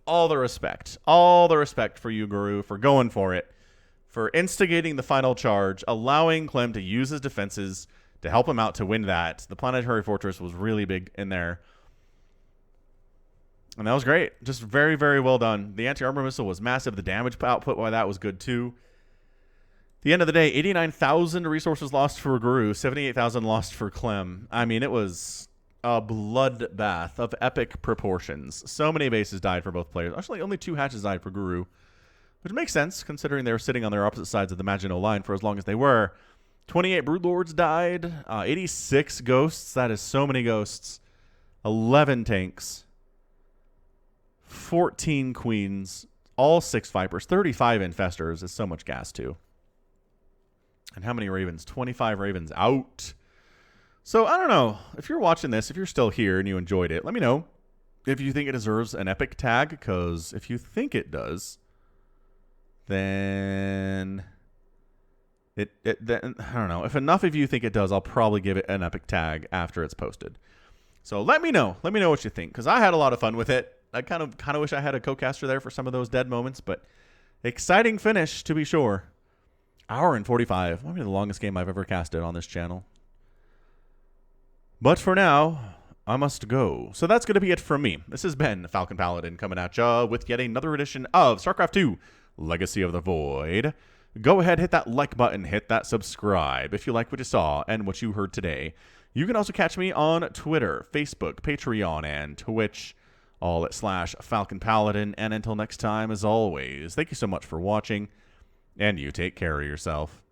all the respect. All the respect for you, Guru, for going for it, for instigating the final charge, allowing Clem to use his defenses to help him out to win that. The Planetary Fortress was really big in there. And that was great. Just very, very well done. The anti-armor missile was massive. The damage output by that was good too. The end of the day, 89,000 resources lost for Guru, 78,000 lost for Clem. I mean, it was a bloodbath of epic proportions. So many bases died for both players. Actually, only 2 hatches died for Guru, which makes sense considering they were sitting on their opposite sides of the Maginot Line for as long as they were. 28 Broodlords died, 86 Ghosts. That is so many Ghosts. 11 tanks, 14 Queens, all 6 Vipers, 35 Infestors is so much gas too. And how many Ravens? 25 Ravens out. So, I don't know. If you're watching this, if you're still here and you enjoyed it, let me know if you think it deserves an epic tag. Because if you think it does, then then I don't know. If enough of you think it does, I'll probably give it an epic tag after it's posted. So let me know. Let me know what you think. Because I had a lot of fun with it. I kind of wish I had a co-caster there for some of those dead moments. But exciting finish, to be sure. Hour and 45. Might be the longest game I've ever casted on this channel. But for now, I must go. So that's going to be it from me. This has been Falcon Paladin coming at ya with yet another edition of StarCraft 2 Legacy of the Void. Go ahead, hit that like button, hit that subscribe if you like what you saw and what you heard today. You can also catch me on Twitter, Facebook, Patreon, and Twitch, all at /Falcon Paladin. And until next time, as always, thank you so much for watching. And you take care of yourself.